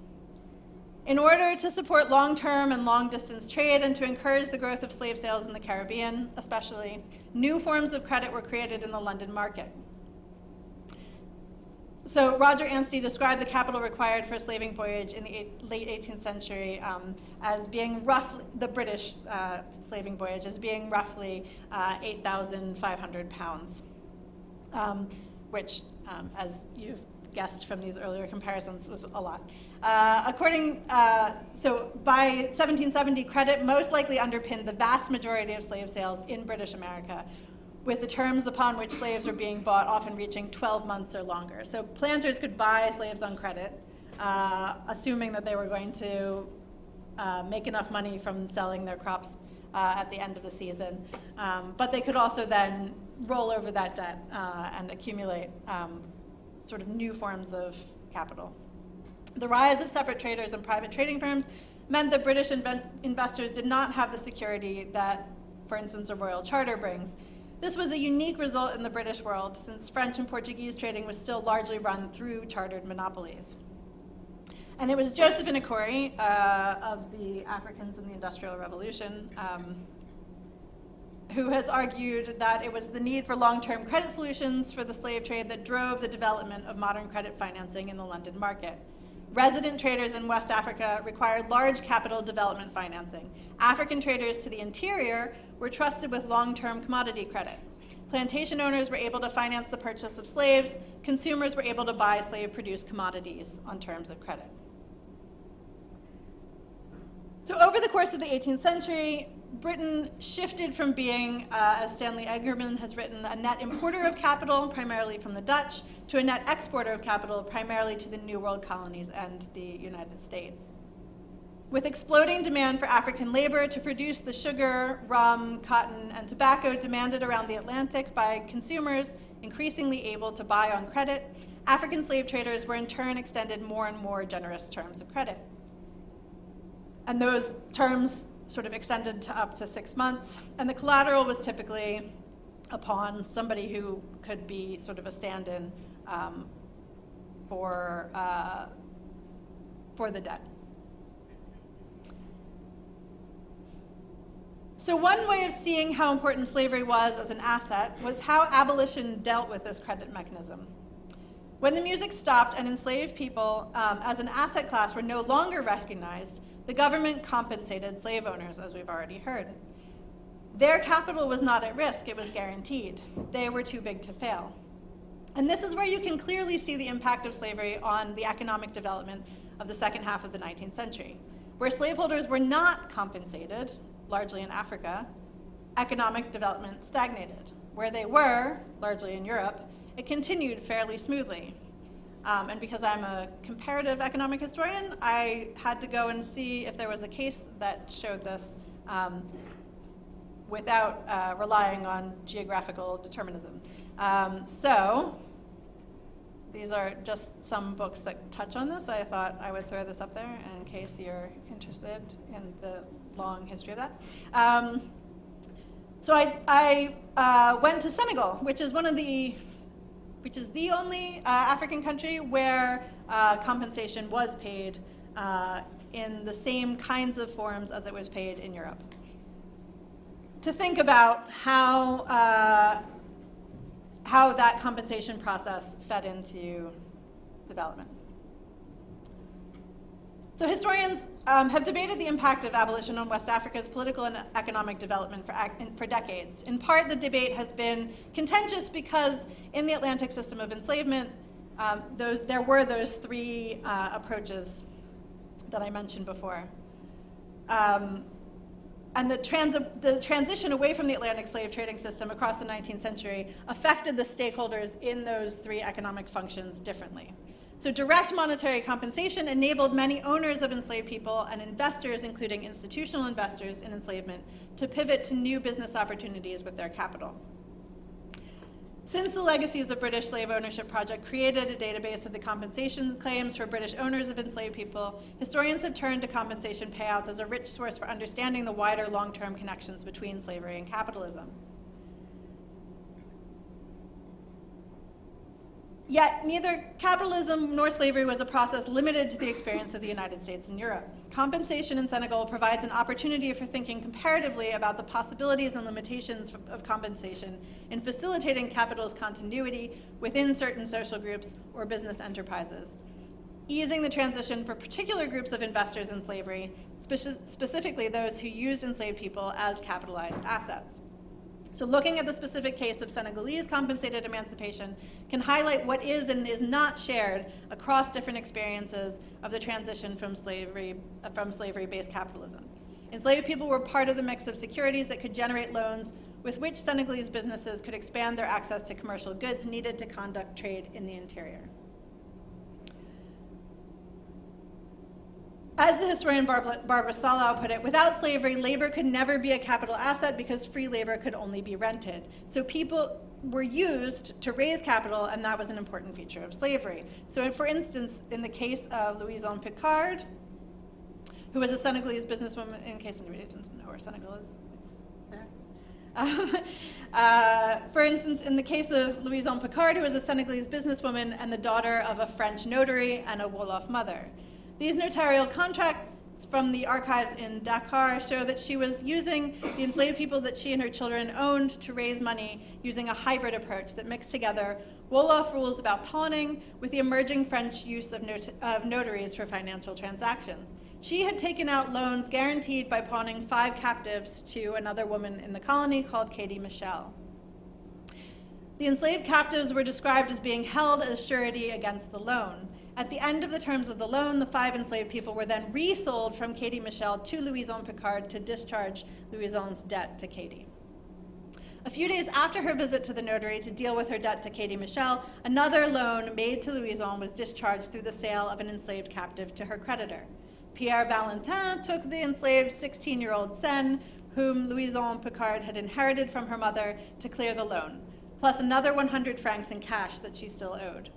In order to support long-term and long-distance trade and to encourage the growth of slave sales in the Caribbean, especially, new forms of credit were created in the London market. So Roger Anstey described the capital required for a slaving voyage in the late 18th century as being roughly, the British slaving voyage, as being roughly 8,500 pounds, which, as you've guessed from these earlier comparisons, was a lot. So by 1770, credit most likely underpinned the vast majority of slave sales in British America, with the terms upon which slaves were being bought often reaching 12 months or longer. So planters could buy slaves on credit, assuming that they were going to make enough money from selling their crops at the end of the season. But they could also then roll over that debt and accumulate sort of new forms of capital. The rise of separate traders and private trading firms meant that British investors did not have the security that, for instance, a royal charter brings. This was a unique result in the British world, since French and Portuguese trading was still largely run through chartered monopolies. And it was Joseph Inakori of the Africans in the Industrial Revolution who has argued that it was the need for long-term credit solutions for the slave trade that drove the development of modern credit financing in the London market. Resident traders in West Africa required large capital development financing. African traders to the interior were trusted with long-term commodity credit. Plantation owners were able to finance the purchase of slaves. Consumers were able to buy slave-produced commodities on terms of credit. So over the course of the 18th century, Britain shifted from being, as Stanley Eggerman has written, a net importer of capital, primarily from the Dutch, to a net exporter of capital, primarily to the New World colonies and the United States. With exploding demand for African labor to produce the sugar, rum, cotton, and tobacco demanded around the Atlantic by consumers increasingly able to buy on credit, African slave traders were in turn extended more and more generous terms of credit. And those terms sort of extended to up to 6 months, and the collateral was typically a pawn, somebody who could be sort of a stand-in for the debt. So one way of seeing how important slavery was as an asset was how abolition dealt with this credit mechanism. When the music stopped and enslaved people as an asset class were no longer recognized, the government compensated slave owners, as we've already heard. Their capital was not at risk, it was guaranteed. They were too big to fail. And this is where you can clearly see the impact of slavery on the economic development of the second half of the 19th century. Where slaveholders were not compensated, largely in Africa, economic development stagnated. Where they were, largely in Europe, it continued fairly smoothly. And because I'm a comparative economic historian, I had to go and see if there was a case that showed this without relying on geographical determinism. So these are just some books that touch on this. I thought I would throw this up there in case you're interested in the long history of that. So I went to Senegal, which is the only African country where compensation was paid in the same kinds of forms as it was paid in Europe. To think about how that compensation process fed into development. So historians have debated the impact of abolition on West Africa's political and economic development for decades. In part, the debate has been contentious because in the Atlantic system of enslavement, there were those three approaches that I mentioned before. And the transition away from the Atlantic slave trading system across the 19th century affected the stakeholders in those three economic functions differently. So direct monetary compensation enabled many owners of enslaved people and investors, including institutional investors in enslavement, to pivot to new business opportunities with their capital. Since the Legacies of British Slave Ownership Project created a database of the compensation claims for British owners of enslaved people, historians have turned to compensation payouts as a rich source for understanding the wider long-term connections between slavery and capitalism. Yet neither capitalism nor slavery was a process limited to the experience of the United States and Europe. Compensation in Senegal provides an opportunity for thinking comparatively about the possibilities and limitations of compensation in facilitating capital's continuity within certain social groups or business enterprises, easing the transition for particular groups of investors in slavery, specifically those who used enslaved people as capitalized assets. So looking at the specific case of Senegalese compensated emancipation can highlight what is and is not shared across different experiences of the transition from slavery-based capitalism. Enslaved people were part of the mix of securities that could generate loans with which Senegalese businesses could expand their access to commercial goods needed to conduct trade in the interior. As the historian Barbara Salau put it, without slavery, labor could never be a capital asset because free labor could only be rented. So people were used to raise capital, and that was an important feature of slavery. So for instance, in the case of Louison Picard, who was a Senegalese businesswoman, in case anybody doesn't know where Senegal is, it's there. For instance, in the case of Louison Picard, who was a Senegalese businesswoman and the daughter of a French notary and a Wolof mother. These notarial contracts from the archives in Dakar show that she was using the enslaved people that she and her children owned to raise money using a hybrid approach that mixed together Wolof rules about pawning with the emerging French use of notaries for financial transactions. She had taken out loans guaranteed by pawning 5 captives to another woman in the colony called Katie Michel. The enslaved captives were described as being held as surety against the loan. At the end of the terms of the loan, the 5 enslaved people were then resold from Katie Michel to Louison Picard to discharge Louison's debt to Katie. A few days after her visit to the notary to deal with her debt to Katie Michel, another loan made to Louison was discharged through the sale of an enslaved captive to her creditor. Pierre Valentin took the enslaved 16-year-old Sen, whom Louison Picard had inherited from her mother, to clear the loan, plus another 100 francs in cash that she still owed.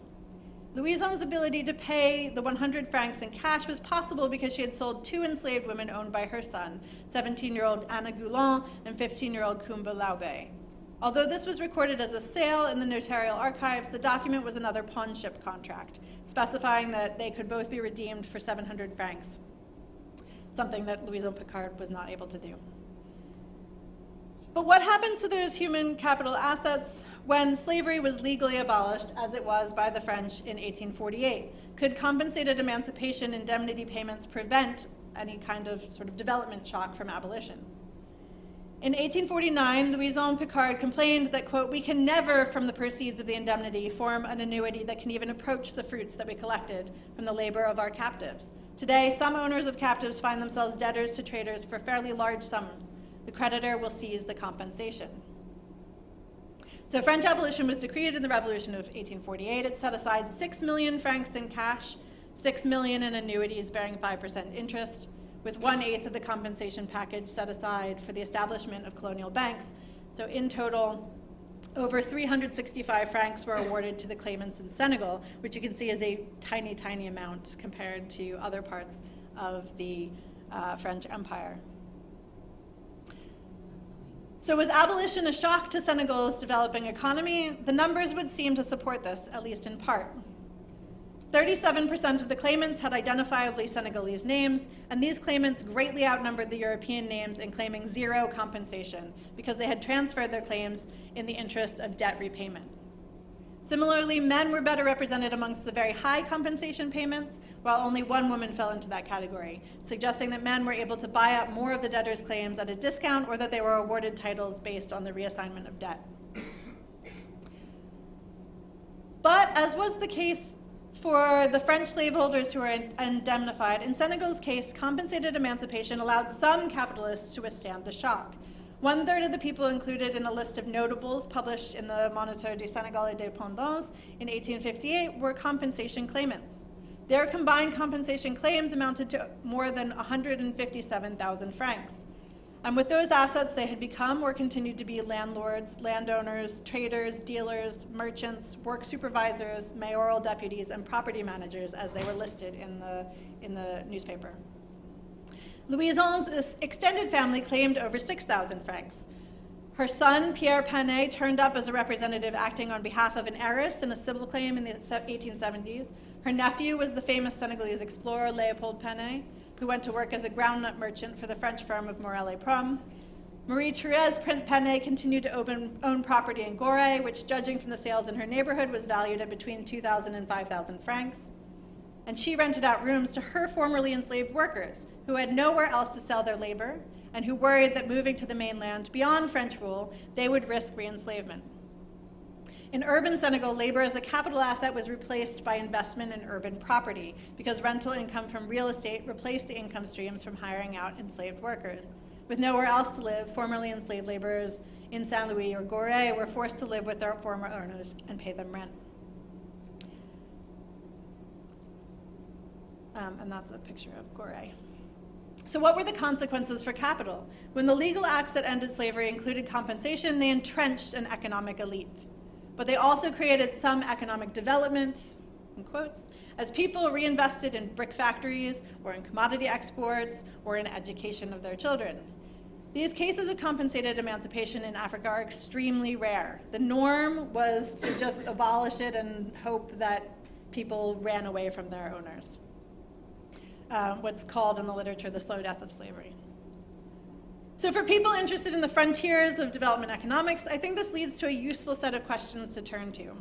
Louison's ability to pay the 100 francs in cash was possible because she had sold 2 enslaved women owned by her son, 17-year-old Anna Goulon and 15-year-old Kumba Laube. Although this was recorded as a sale in the notarial archives, the document was another pawnship contract, specifying that they could both be redeemed for 700 francs, something that Louison Picard was not able to do. But what happens to those human capital assets when slavery was legally abolished, as it was by the French in 1848? Could compensated emancipation indemnity payments prevent any kind of sort of development shock from abolition? In 1849, Louison Picard complained that, quote, "We can never, from the proceeds of the indemnity, form an annuity that can even approach the fruits that we collected from the labor of our captives. Today, some owners of captives find themselves debtors to traders for fairly large sums. The creditor will seize the compensation." So French abolition was decreed in the Revolution of 1848. It set aside 6 million francs in cash, 6 million in annuities bearing 5% interest, with 1/8 of the compensation package set aside for the establishment of colonial banks. So in total, over 365 francs were awarded to the claimants in Senegal, which you can see is a tiny, tiny amount compared to other parts of the French Empire. So was abolition a shock to Senegal's developing economy? The numbers would seem to support this, at least in part. 37% of the claimants had identifiably Senegalese names, and these claimants greatly outnumbered the European names in claiming zero compensation because they had transferred their claims in the interest of debt repayment. Similarly, men were better represented amongst the very high compensation payments, while only one woman fell into that category, suggesting that men were able to buy up more of the debtors' claims at a discount or that they were awarded titles based on the reassignment of debt. But as was the case for the French slaveholders who were indemnified, in Senegal's case, compensated emancipation allowed some capitalists to withstand the shock. 1/3 of the people included in a list of notables published in the Moniteur du Sénégal et d'Indépendance in 1858 were compensation claimants. Their combined compensation claims amounted to more than 157,000 francs. And with those assets, they had become or continued to be landlords, landowners, traders, dealers, merchants, work supervisors, mayoral deputies, and property managers as they were listed in the newspaper. Louison's extended family claimed over 6,000 francs. Her son, Pierre Panet, turned up as a representative acting on behalf of an heiress in a civil claim in the 1870s. Her nephew was the famous Senegalese explorer Léopold Panet, who went to work as a groundnut merchant for the French firm of Morel et Prom. Marie-Thérèse Panet continued to own property in Gorée, which, judging from the sales in her neighborhood, was valued at between 2,000 and 5,000 francs. And she rented out rooms to her formerly enslaved workers, who had nowhere else to sell their labor, and who worried that moving to the mainland beyond French rule, they would risk re-enslavement. In urban Senegal, labor as a capital asset was replaced by investment in urban property because rental income from real estate replaced the income streams from hiring out enslaved workers. With nowhere else to live, formerly enslaved laborers in Saint Louis or Gorée were forced to live with their former owners and pay them rent. And that's a picture of Gorée. So what were the consequences for capital? When the legal acts that ended slavery included compensation, they entrenched an economic elite. But they also created some economic development, in quotes, as people reinvested in brick factories or in commodity exports or in education of their children. These cases of compensated emancipation in Africa are extremely rare. The norm was to just abolish it and hope that people ran away from their owners. What's called in the literature the slow death of slavery. So for people interested in the frontiers of development economics, I think this leads to a useful set of questions to turn to.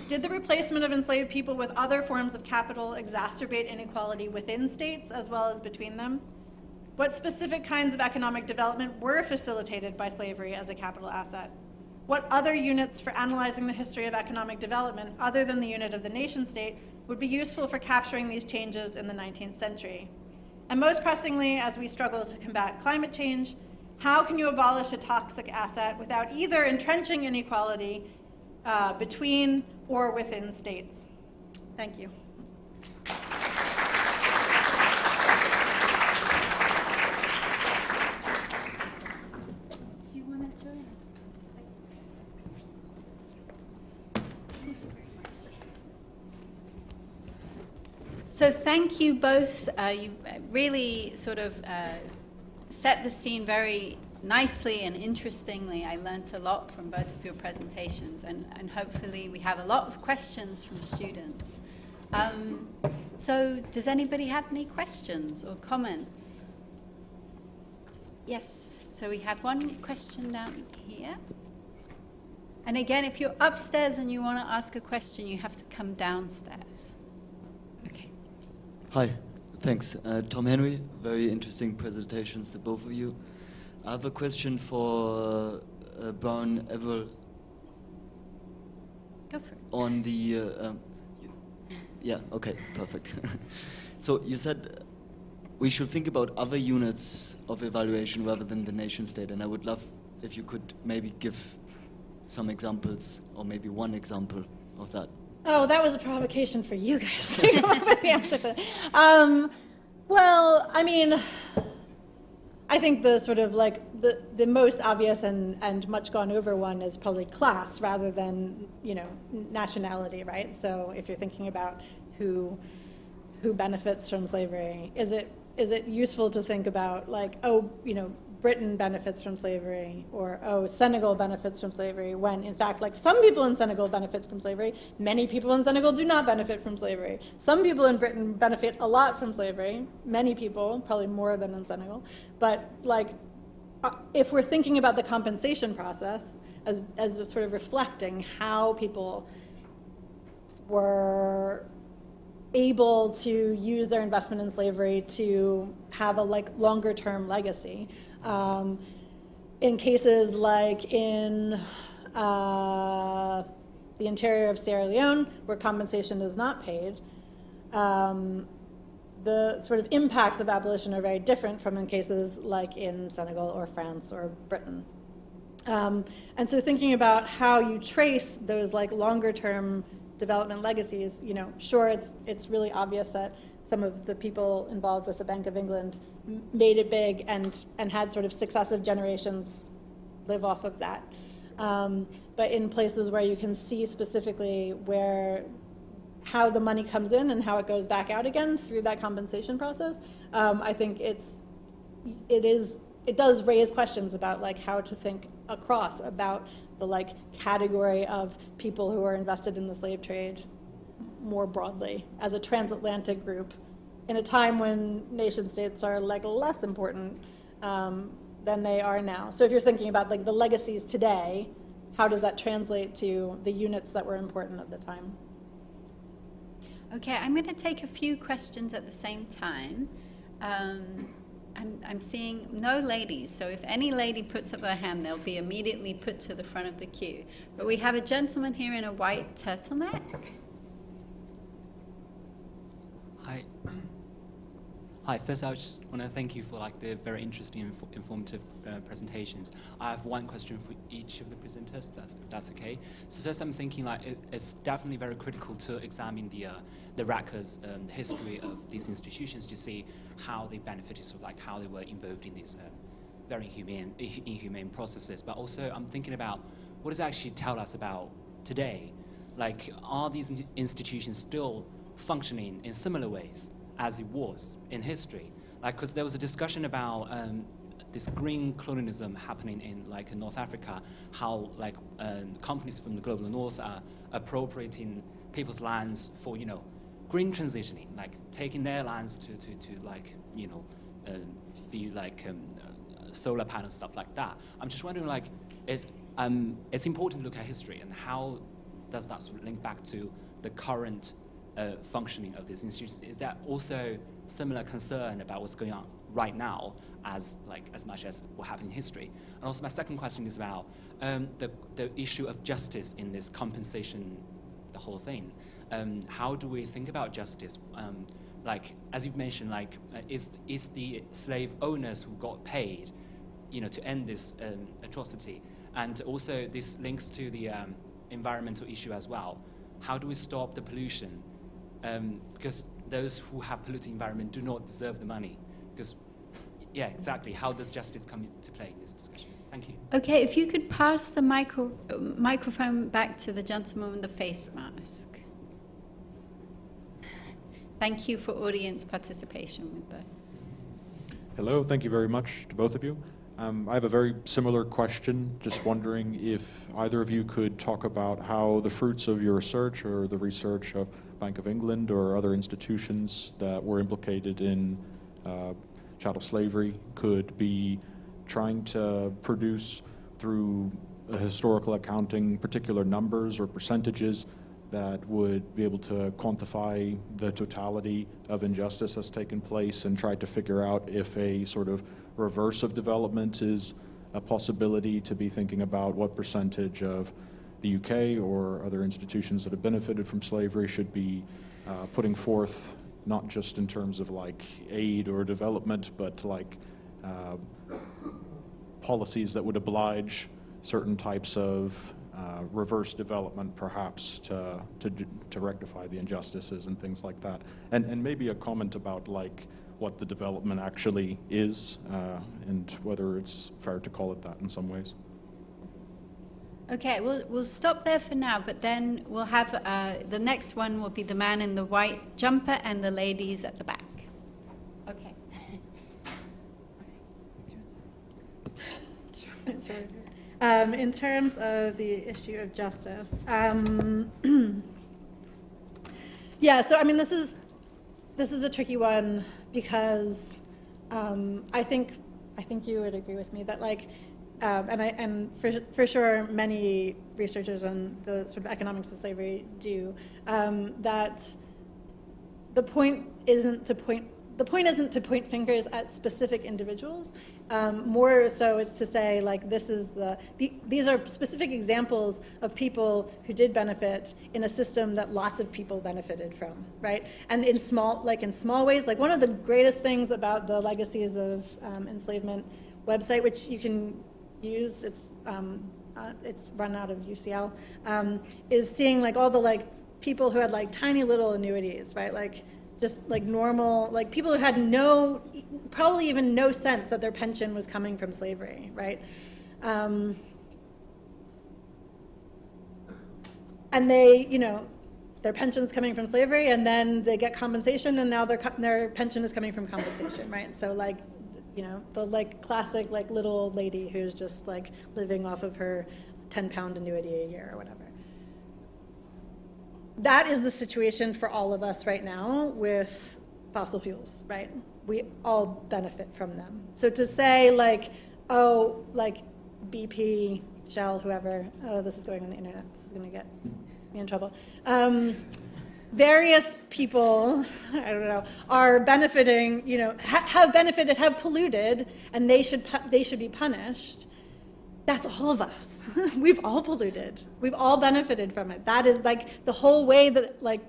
Did the replacement of enslaved people with other forms of capital exacerbate inequality within states as well as between them? What specific kinds of economic development were facilitated by slavery as a capital asset? What other units for analyzing the history of economic development, other than the unit of the nation state, would be useful for capturing these changes in the 19th century? And most pressingly, as we struggle to combat climate change, how can you abolish a toxic asset without either entrenching inequality between or within states? Thank you. Do you want to join us? So thank you both. You really sort of set the scene very nicely and interestingly. I learned a lot from both of your presentations, and hopefully we have a lot of questions from students. So does anybody have any questions or comments? Yes. So we have one question down here. And again, if you're upstairs and you want to ask a question, you have to come downstairs. Okay. Hi, thanks. Tom Henry, very interesting presentations to both of you. I have a question for Bronwen, Everill. Go for it. On the, yeah, okay, perfect. So you said we should think about other units of evaluation rather than the nation state, and I would love if you could maybe give some examples, or maybe one example of that. Oh, that was a provocation for you guys to come up with the answer for that. Well, I mean, I think the sort of like the most obvious and much gone over one is probably class rather than, you know, nationality, right? So if you're thinking about who benefits from slavery, is it useful to think about like, oh, you know, Britain benefits from slavery, or oh, Senegal benefits from slavery, when in fact, like, some people in Senegal benefit from slavery, many people in Senegal do not benefit from slavery. Some people in Britain benefit a lot from slavery, many people, probably more than in Senegal, but like, if we're thinking about the compensation process as sort of reflecting how people were able to use their investment in slavery to have a like longer term legacy. In cases like in the interior of Sierra Leone, where compensation is not paid, the sort of impacts of abolition are very different from in cases like in Senegal or France or Britain. And so thinking about how you trace those like longer term development legacies, you know, sure, it's really obvious that some of the people involved with the Bank of England made it big and had sort of successive generations live off of that. But in places where you can see specifically how the money comes in and how it goes back out again through that compensation process, I think it does raise questions about like how to think across about the like category of people who are invested in the slave trade more broadly as a transatlantic group in a time when nation states are like less important than they are now. So if you're thinking about like the legacies today, how does that translate to the units that were important at the time? Okay, I'm going to take a few questions at the same time. I'm seeing no ladies, so if any lady puts up their hand, they'll be immediately put to the front of the queue. But we have a gentleman here in a white turtleneck. Hi. Hi. First, I just want to thank you for like the very interesting, informative presentations. I have one question for each of the presenters, if that's okay. So first, I'm thinking like it's definitely very critical to examine the records, the history of these institutions to see how they benefited, so like how they were involved in these very inhumane processes. But also, I'm thinking about what does it actually tell us about today? Like, are these institutions still functioning in similar ways as it was in history? Like, because there was a discussion about this green colonialism happening in like in North Africa, how like companies from the global north are appropriating people's lands for, you know, green transitioning, like taking their lands to like, you know, be like solar panels, stuff like that. I'm just wondering, like, it's important to look at history, and how does that sort of link back to the current functioning of these institutions? Is there also similar concern about what's going on right now as much as what happened in history? And also my second question is about the issue of justice in this compensation, the whole thing. How do we think about justice? Like, as you've mentioned, like, is the slave owners who got paid, you know, to end this atrocity? And also this links to the environmental issue as well. How do we stop the pollution? Because those who have polluted environment do not deserve the money. Because, yeah, exactly. How does justice come into play in this discussion? Thank you. Okay, if you could pass the microphone back to the gentleman with the face mask. Thank you for audience participation with that. Hello, thank you very much to both of you. I have a very similar question, just wondering if either of you could talk about how the fruits of your research or the research of Bank of England or other institutions that were implicated in chattel slavery could be trying to produce through a historical accounting particular numbers or percentages that would be able to quantify the totality of injustice that's taken place and try to figure out if a sort of reverse of development is a possibility, to be thinking about what percentage of the UK or other institutions that have benefited from slavery should be putting forth, not just in terms of like aid or development, but like policies that would oblige certain types of reverse development, perhaps, to rectify the injustices and things like that. And maybe a comment about like what the development actually is and whether it's fair to call it that in some ways. Okay, we'll stop there for now, but then we'll have the next one will be the man in the white jumper and the ladies at the back. Okay. In terms of the issue of justice, yeah. So I mean, this is a tricky one because I think you would agree with me that like, and for sure many researchers on the sort of economics of slavery do, that the point isn't to point fingers at specific individuals. More so, it's to say like these are specific examples of people who did benefit in a system that lots of people benefited from, right? And in small ways, like one of the greatest things about the Legacies of Enslavement website, which you can use, it's run out of UCL, is seeing like all the like people who had like tiny little annuities, right? Like just like normal, like people who had probably even no sense that their pension was coming from slavery, right? And they, their pension's coming from slavery, and then they get compensation, and now their pension is coming from compensation, right? So like, the like classic like little old lady who's just like living off of her 10-pound annuity a year or whatever. That is the situation for all of us right now with fossil fuels, right? We all benefit from them. So to say like, oh, like BP, Shell, whoever, oh, this is going on the internet, this is gonna get me in trouble. Various people, I don't know, are benefiting, have benefited, have polluted, and they should be punished. That's all of us. We've all polluted. We've all benefited from it. That is like the whole way that like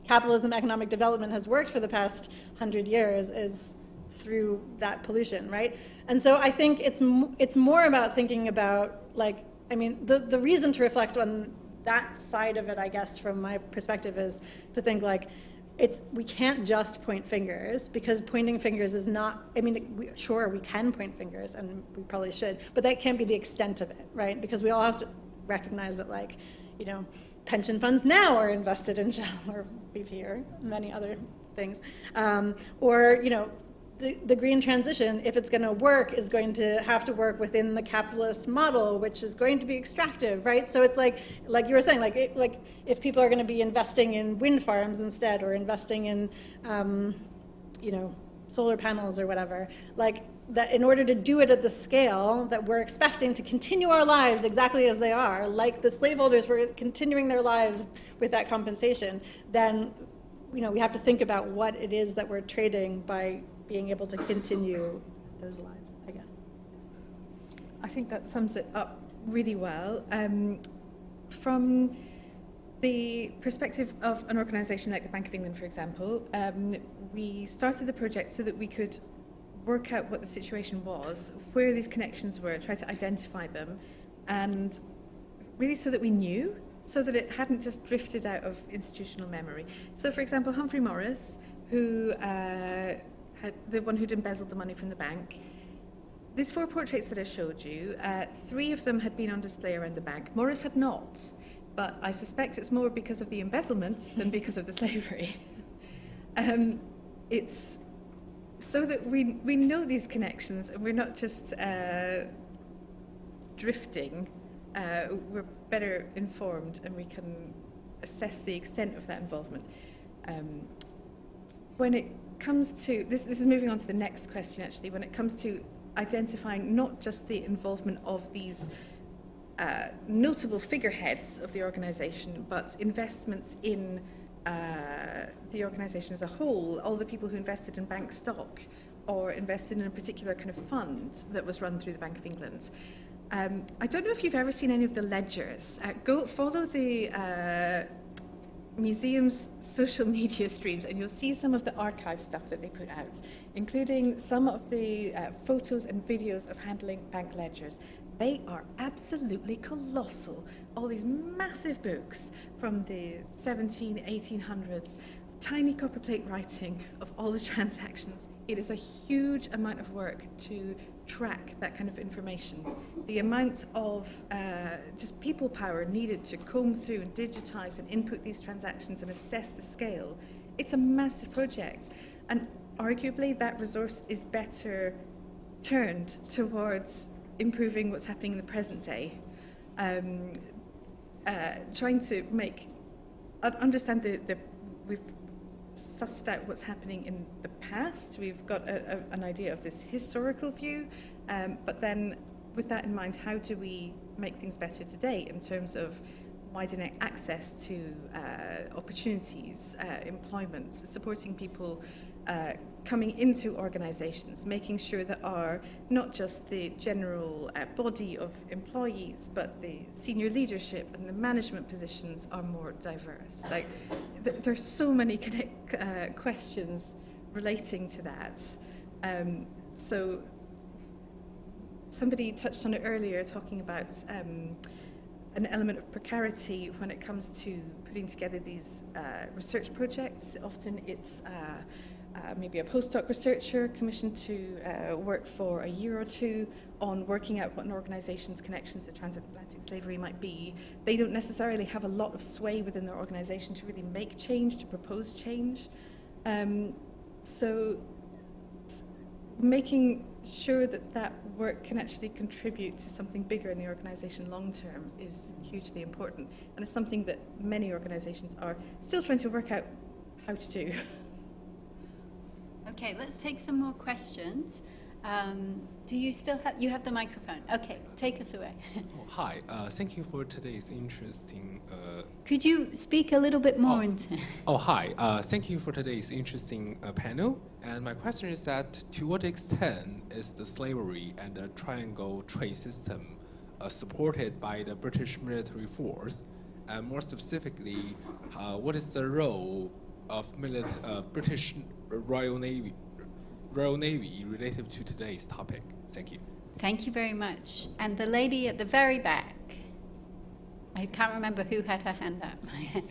capitalism, economic development has worked for the past 100 years is through that pollution, right? And so I think it's more about thinking about like, I mean, the reason to reflect on that side of it, I guess, from my perspective, is to think like, we can't just point fingers, because pointing fingers is not, I mean, we can point fingers, and we probably should, but that can't be the extent of it, right? Because we all have to recognize that, like, pension funds now are invested in Shell or BP or many other things. Or, the green transition, if it's going to work, is going to have to work within the capitalist model, which is going to be extractive, right? So it's like you were saying, like if people are going to be investing in wind farms instead, or investing in, solar panels or whatever, like that, in order to do it at the scale that we're expecting to continue our lives exactly as they are, like the slaveholders were continuing their lives with that compensation, then we have to think about what it is that we're trading by being able to continue those lives, I guess. I think that sums it up really well. From the perspective of an organisation like the Bank of England, for example, we started the project so that we could work out what the situation was, where these connections were, try to identify them, and really so that we knew, so that it hadn't just drifted out of institutional memory. So, for example, Humphrey Morris, who the one who'd embezzled the money from the bank. These 4 portraits that I showed you, 3 of them had been on display around the bank. Morris had not, but I suspect it's more because of the embezzlement than because of the slavery. It's so that we know these connections, and we're not just drifting. We're better informed, and we can assess the extent of that involvement. When it comes to, this is moving on to the next question actually, when it comes to identifying not just the involvement of these notable figureheads of the organisation, but investments in the organisation as a whole, all the people who invested in bank stock or invested in a particular kind of fund that was run through the Bank of England. I don't know if you've ever seen any of the ledgers. Go follow the museum's social media streams and you'll see some of the archive stuff that they put out, including some of the photos and videos of handling bank ledgers. They are absolutely colossal. All these massive books from the 1800s, tiny copper plate writing of all the transactions. It is a huge amount of work to track that kind of information. The amount of just people power needed to comb through and digitize and input these transactions and assess the scale, it's a massive project. And arguably that resource is better turned towards improving what's happening in the present day. Trying to understand we've sussed out what's happening in the past. We've got an idea of this historical view, but then with that in mind, how do we make things better today in terms of widening access to opportunities, employment, supporting people coming into organisations, making sure that our, not just the general body of employees, but the senior leadership and the management positions are more diverse. Like, there's so many questions relating to that. So somebody touched on it earlier, talking about an element of precarity when it comes to putting together these research projects. Often it's maybe a postdoc researcher commissioned to work for a year or two on working out what an organisation's connections to transatlantic slavery might be. They don't necessarily have a lot of sway within their organisation to really make change, to propose change. So making sure that that work can actually contribute to something bigger in the organisation long term is hugely important, and it's something that many organisations are still trying to work out how to do. Okay, let's take some more questions. Do you still have the microphone? Okay, take us away. Hi, thank you for today's interesting... Could you speak a little bit more into... Hi, thank you for today's interesting panel. And my question is that, to what extent is the slavery and the triangle trade system supported by the British military force? And more specifically, what is the role of British Royal Navy relative to today's topic? Thank you. Thank you very much. And the lady at the very back. I can't remember who had her hand up. I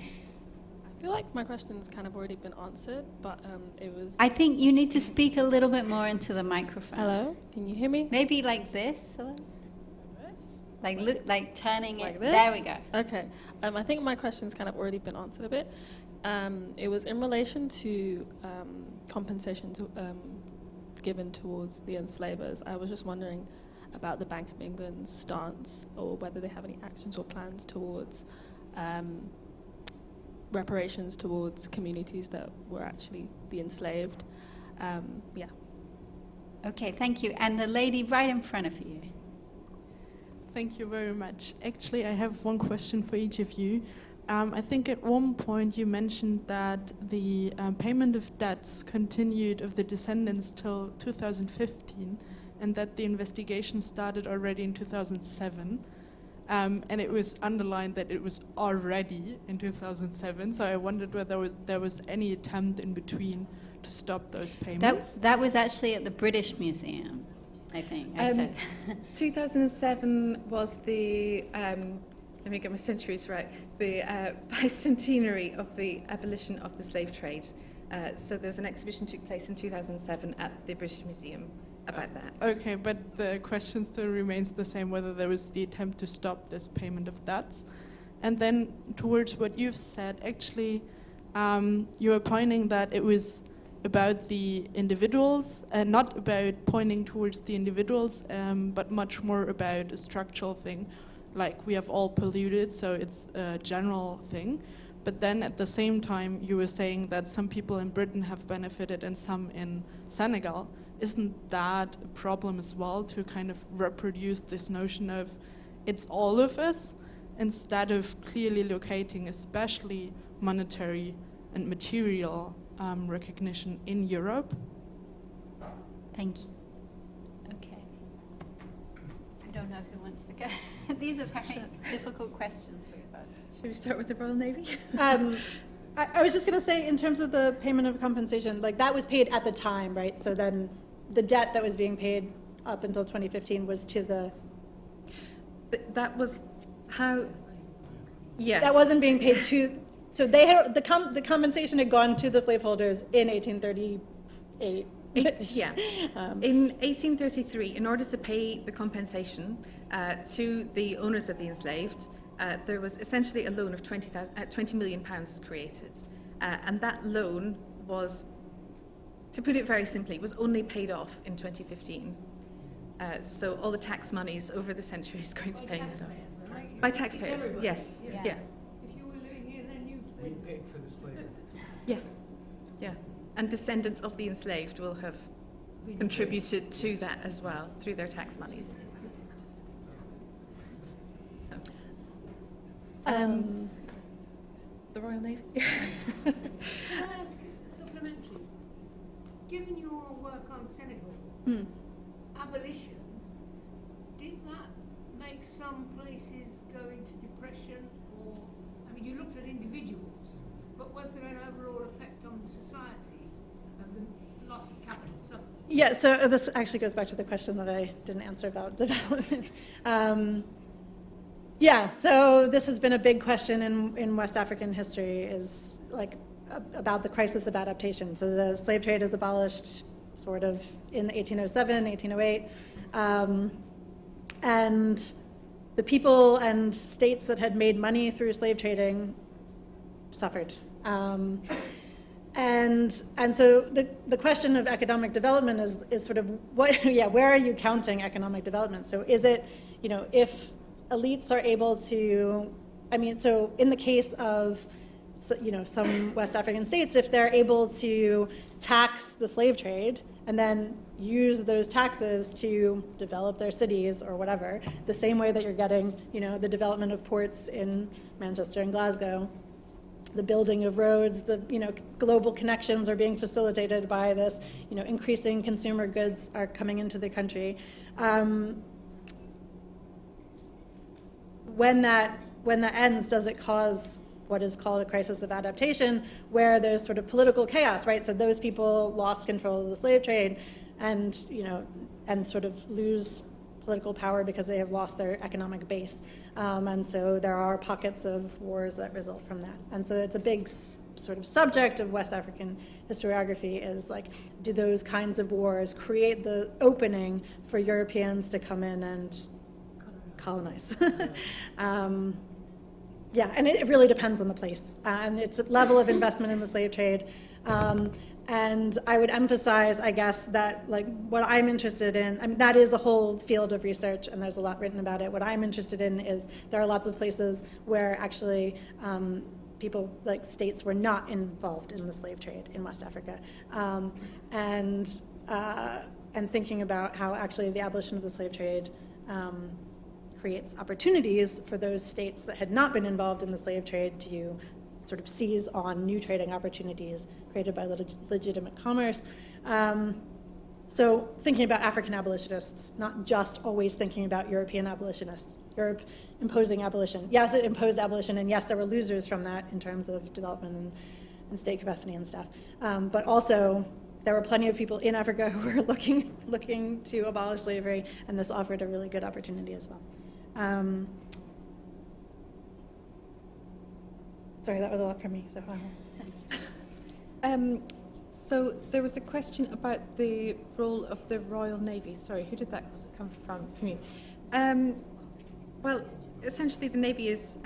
feel like my question's kind of already been answered, but it was... I think you need to speak a little bit more into the microphone. Hello? Can you hear me? Maybe like this? Or... Like this? Like turning like it. This? There we go. Okay. I think my question's kind of already been answered a bit. It was in relation to compensation given towards the enslavers. I was just wondering about the Bank of England's stance, or whether they have any actions or plans towards reparations towards communities that were actually the enslaved. Yeah. Okay, thank you. And the lady right in front of you. Thank you very much. Actually, I have one question for each of you. I think at one point you mentioned that the payment of debts continued of the descendants till 2015, and that the investigation started already in 2007. And it was underlined that it was already in 2007, so I wondered whether there was any attempt in between to stop those payments. That was actually at the British Museum, I think. I said. 2007 was the... let me get my centuries right, the bicentenary of the abolition of the slave trade. So there's an exhibition took place in 2007 at the British Museum about that. Okay, but the question still remains the same, whether there was the attempt to stop this payment of debts. And then towards what you've said, actually, you were pointing that it was about the individuals, and not about pointing towards the individuals, but much more about a structural thing. Like, we have all polluted, so it's a general thing. But then at the same time, you were saying that some people in Britain have benefited and some in Senegal. Isn't that a problem as well, to kind of reproduce this notion of it's all of us, instead of clearly locating especially monetary and material recognition in Europe? Thank you. Okay. I don't know who wants to go. These are very difficult questions for you both. Should we start with the Royal Navy? I was just going to say, in terms of the payment of compensation, like that was paid at the time, right? So then the debt that was being paid up until 2015 was to the... That was how, yeah. That wasn't being paid to... So they had, the compensation had gone to the slaveholders in 1838. Yeah. In 1833, in order to pay the compensation to the owners of the enslaved, there was essentially a loan of £20 million was created. And that loan was, to put it very simply, was only paid off in 2015. So all the tax monies over the century is going to pay it off. By taxpayers, yes. Yeah. If you were living here, then you paid for the slavery. Yeah. Yeah. And descendants of the enslaved will have contributed to that as well through their tax monies. So. The Royal Navy. Can I ask supplementary? Given your work on Senegal, abolition, did that make some places go into depression? Or, I mean, you looked at individuals, but was there an overall effect on the society of the loss of capital? So, Yeah, so this actually goes back to the question that I didn't answer about development. Yeah, so this has been a big question in West African history, is like about the crisis of adaptation. So the slave trade is abolished sort of in 1807, 1808. And the people and states that had made money through slave trading suffered. And so the question of economic development is sort of where are you counting economic development? So is it, if elites are able to, so in the case of, some West African states, if they're able to tax the slave trade and then use those taxes to develop their cities or whatever, the same way that you're getting, the development of ports in Manchester and Glasgow, the building of roads, the global connections are being facilitated by this, increasing consumer goods are coming into the country. When that ends, does it cause what is called a crisis of adaptation, where there's sort of political chaos, right? So those people lost control of the slave trade, and sort of lose political power because they have lost their economic base, and so there are pockets of wars that result from that. And so it's a big sort of subject of West African historiography, is like, do those kinds of wars create the opening for Europeans to come in and colonize? Yeah, and it really depends on the place, and its level of investment in the slave trade. And I would emphasize, I guess, that like what I'm interested in, that is a whole field of research, and there's a lot written about it. What I'm interested in is there are lots of places where actually people, like states, were not involved in the slave trade in West Africa, and thinking about how actually the abolition of the slave trade creates opportunities for those states that had not been involved in the slave trade to sort of seize on new trading opportunities created by legitimate commerce. So thinking about African abolitionists, not just always thinking about European abolitionists. Europe imposing abolition. Yes, it imposed abolition, and yes, there were losers from that in terms of development and state capacity and stuff. But also, there were plenty of people in Africa who were looking to abolish slavery, and this offered a really good opportunity as well. Sorry, that was a lot for me. So there was a question about the role of the Royal Navy. Sorry, who did that come from you? Well, essentially the Navy is,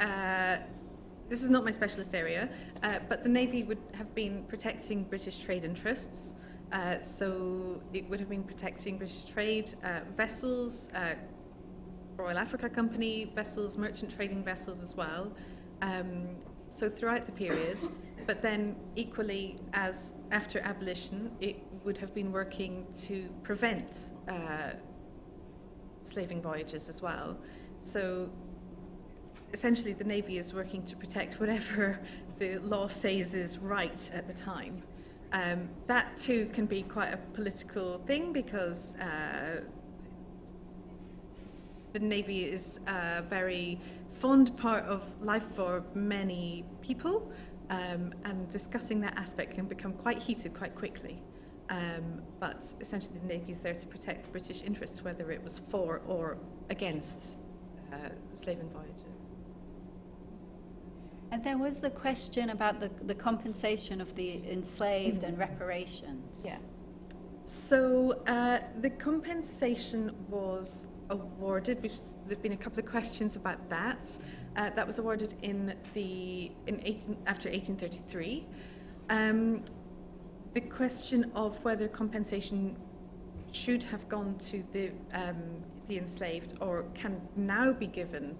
this is not my specialist area, but the Navy would have been protecting British trade interests. So it would have been protecting British trade vessels, Royal Africa Company vessels, merchant trading vessels as well. So throughout the period, but then equally as after abolition, it would have been working to prevent slaving voyages as well. So essentially the Navy is working to protect whatever the law says is right at the time. That too can be quite a political thing because the Navy is a very fond part of life for many people, and discussing that aspect can become quite heated quite quickly. But essentially the Navy is there to protect British interests, whether it was for or against slaving voyages. And there was the question about the compensation of the enslaved and reparations. Yeah. So the compensation was awarded. There've been a couple of questions about that. That was awarded after 1833. The question of whether compensation should have gone to the enslaved or can now be given.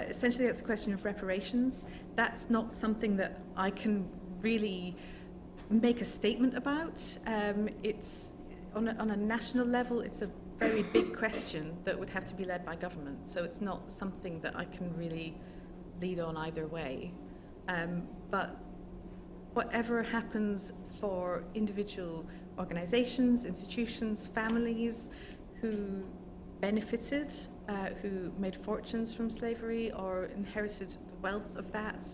Essentially, that's a question of reparations. That's not something that I can really make a statement about. It's on a national level, it's a very big question that would have to be led by government. So it's not something that I can really lead on either way. But whatever happens for individual organizations, institutions, families who benefited, who made fortunes from slavery or inherited the wealth of that,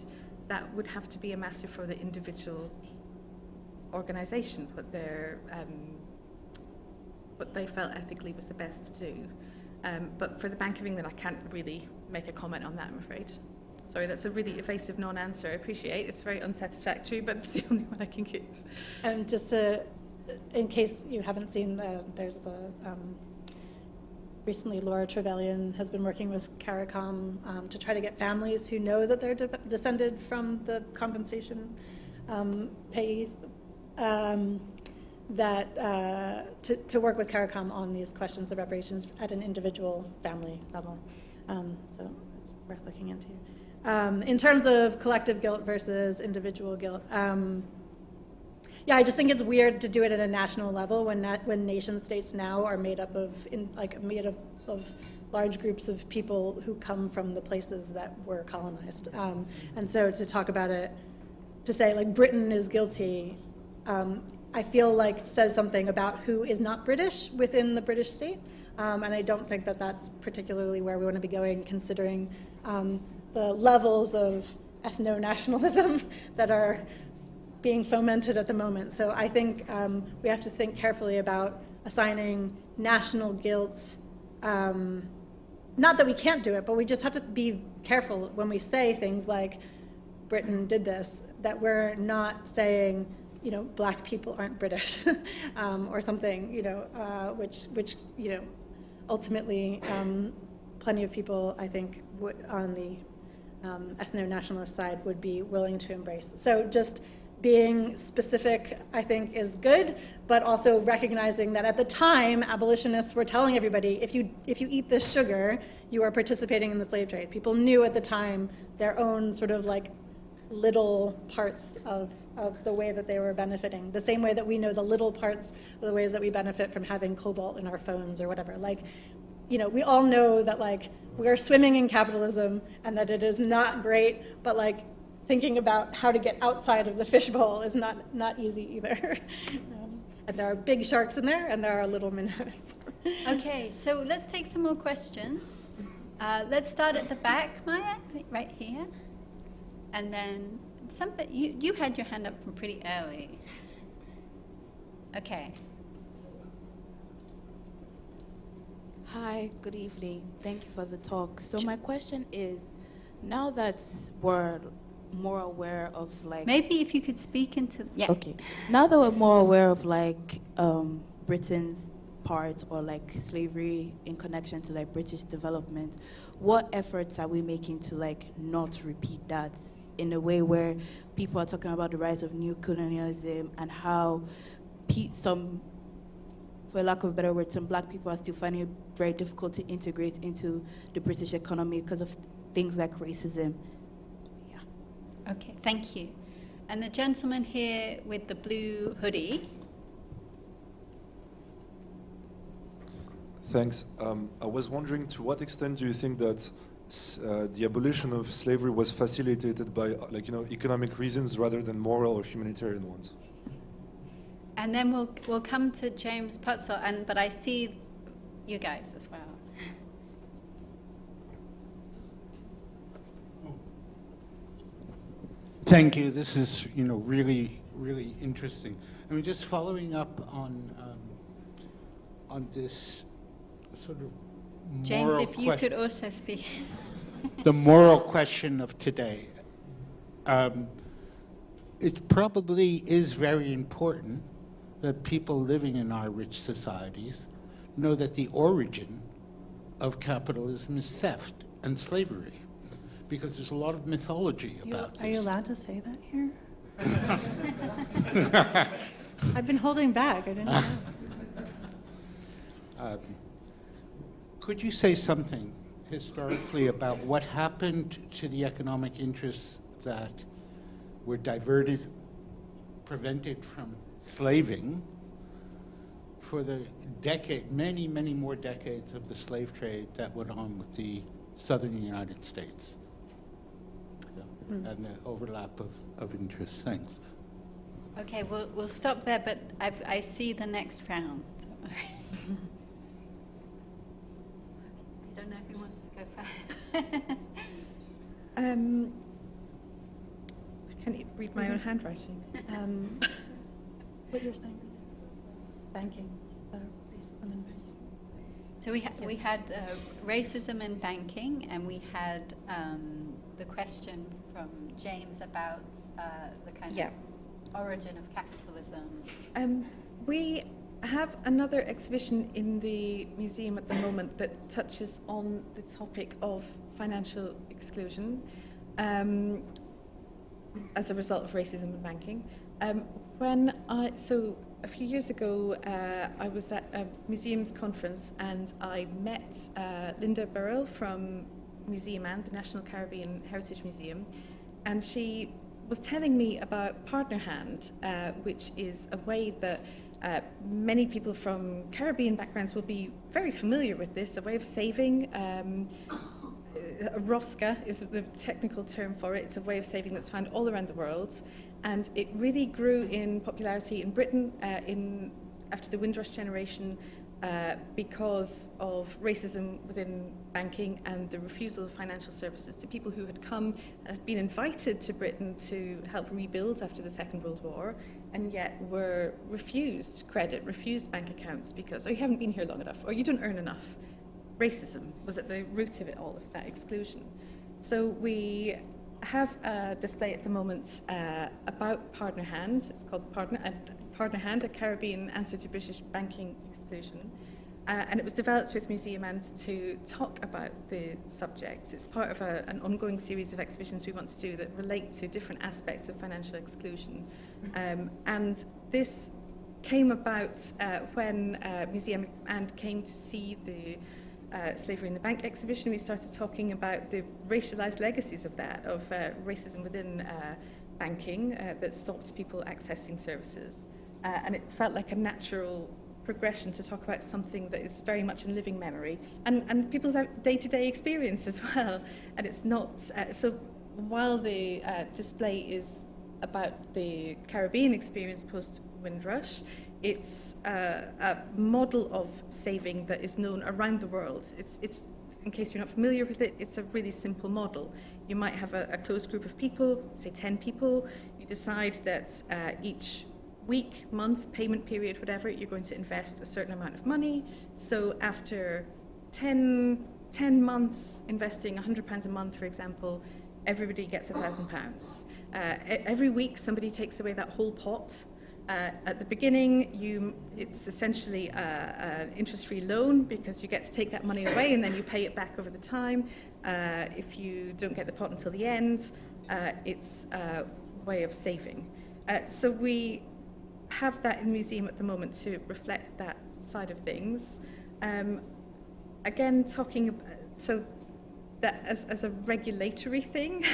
that would have to be a matter for the individual organization, what they felt ethically was the best to do. But for the Bank of England, I can't really make a comment on that, I'm afraid. Sorry, that's a really evasive non-answer. I appreciate it's very unsatisfactory, but it's the only one I can give. And just to, in case you haven't seen, there's the recently Laura Trevelyan has been working with CARICOM to try to get families who know that they're descended from the compensation payees to work with CARICOM on these questions of reparations at an individual family level. So it's worth looking into. In terms of collective guilt versus individual guilt, yeah, I just think it's weird to do it at a national level when nation states now are made up of large groups of people who come from the places that were colonized. And so to talk about it, to say like Britain is guilty, I feel like says something about who is not British within the British state. And I don't think that that's particularly where we want to be going, considering the levels of ethno-nationalism that are being fomented at the moment. So I think we have to think carefully about assigning national guilt. Not that we can't do it, but we just have to be careful when we say things like Britain did this, that we're not saying, you know, black people aren't British or something, you know, which you know, ultimately plenty of people, I think, on the ethno-nationalist side would be willing to embrace. So just being specific, I think, is good, but also recognizing that at the time, abolitionists were telling everybody, if you eat this sugar, you are participating in the slave trade. People knew at the time their own sort of like little parts of the way that they were benefiting. The same way that we know the little parts of the ways that we benefit from having cobalt in our phones or whatever. Like, you know, we all know that like we're swimming in capitalism and that it is not great, but like thinking about how to get outside of the fishbowl is not easy either. And there are big sharks in there, and there are little minnows. Okay, so let's take some more questions. Let's start at the back, Maya, right here. And then you had your hand up from pretty early. Okay. Hi, good evening. Thank you for the talk. So my question is, now that we're more aware of like... Maybe if you could speak into... Yeah. Okay. Now that we're more aware of like Britain's part or like slavery in connection to like British development, what efforts are we making to like not repeat that in a way where people are talking about the rise of new colonialism and how some, for lack of a better word, some black people are still finding it very difficult to integrate into the British economy because of things like racism? Okay, thank you. And the gentleman here with the blue hoodie. Thanks. I was wondering, to what extent do you think that the abolition of slavery was facilitated by, economic reasons rather than moral or humanitarian ones? And then we'll come to James Putzel, but I see you guys as well. Thank you. This is, really, really interesting. I mean, just following up on this sort of James, moral if you could also speak. the moral question of today. It probably is very important that people living in our rich societies know that the origin of capitalism is theft and slavery, because there's a lot of mythology about this. Are you allowed to say that here? I've been holding back. I didn't know. Could you say something historically about what happened to the economic interests that were diverted, prevented from slaving for the many, many more decades of the slave trade that went on with the southern United States? And the overlap of interests. Thanks. Okay, we'll stop there, but I see the next round. I don't know who wants to go first. I can't read my own handwriting. What you're saying? Banking, racism in banking. So we had racism in banking, and we had the question from James about the kind of origin of capitalism. We have another exhibition in the museum at the moment that touches on the topic of financial exclusion as a result of racism in banking. So a few years ago, I was at a museums conference and I met Linda Everill from Museum Mann, the National Caribbean Heritage Museum, and she was telling me about Partner Hand, which is a way that many people from Caribbean backgrounds will be very familiar with this, a way of saving. Rosca is the technical term for it. It's a way of saving that's found all around the world. And it really grew in popularity in Britain after the Windrush generation because of racism within banking and the refusal of financial services to people who had come and had been invited to Britain to help rebuild after the Second World War, and yet were refused credit, refused bank accounts because, you haven't been here long enough, or you don't earn enough. Racism was at the root of it all, of that exclusion. So we have a display at the moment about Partner Hand. It's called Partner Hand, a Caribbean answer to British banking exclusion. And it was developed with Museum Mann to talk about the subject. It's part of an ongoing series of exhibitions we want to do that relate to different aspects of financial exclusion. And this came about when Museum Mann came to see the Slavery in the Bank exhibition. We started talking about the racialized legacies of that, of racism within banking that stopped people accessing services. And it felt like a natural progression to talk about something that is very much in living memory and people's day-to-day experience as well. And it's not, so while the display is about the Caribbean experience post-Windrush, it's a model of saving that is known around the world. It's in case you're not familiar with it, it's a really simple model. You might have a closed group of people, say 10 people. You decide that each week, month, payment period, whatever, you're going to invest a certain amount of money. So after 10 months investing £100 a month, for example, everybody gets £1,000. Every week, somebody takes away that whole pot. At the beginning, it's essentially an interest-free loan because you get to take that money away and then you pay it back over the time. If you don't get the pot until the end, it's a way of saving. So we have that in the museum at the moment to reflect that side of things. Again, talking about, so that as a regulatory thing,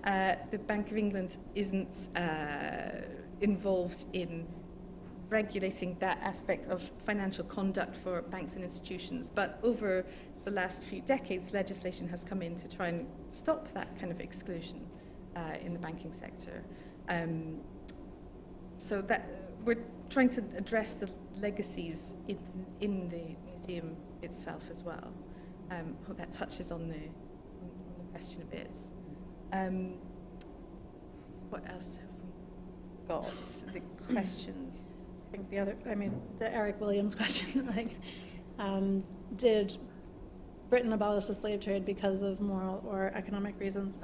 the Bank of England isn't involved in regulating that aspect of financial conduct for banks and institutions. But over the last few decades, legislation has come in to try and stop that kind of exclusion in the banking sector. So that we're trying to address the legacies in the museum itself as well. Hope that touches on the question a bit. What else have we got? The questions. I think the Eric Williams question, like, did Britain abolish the slave trade because of moral or economic reasons?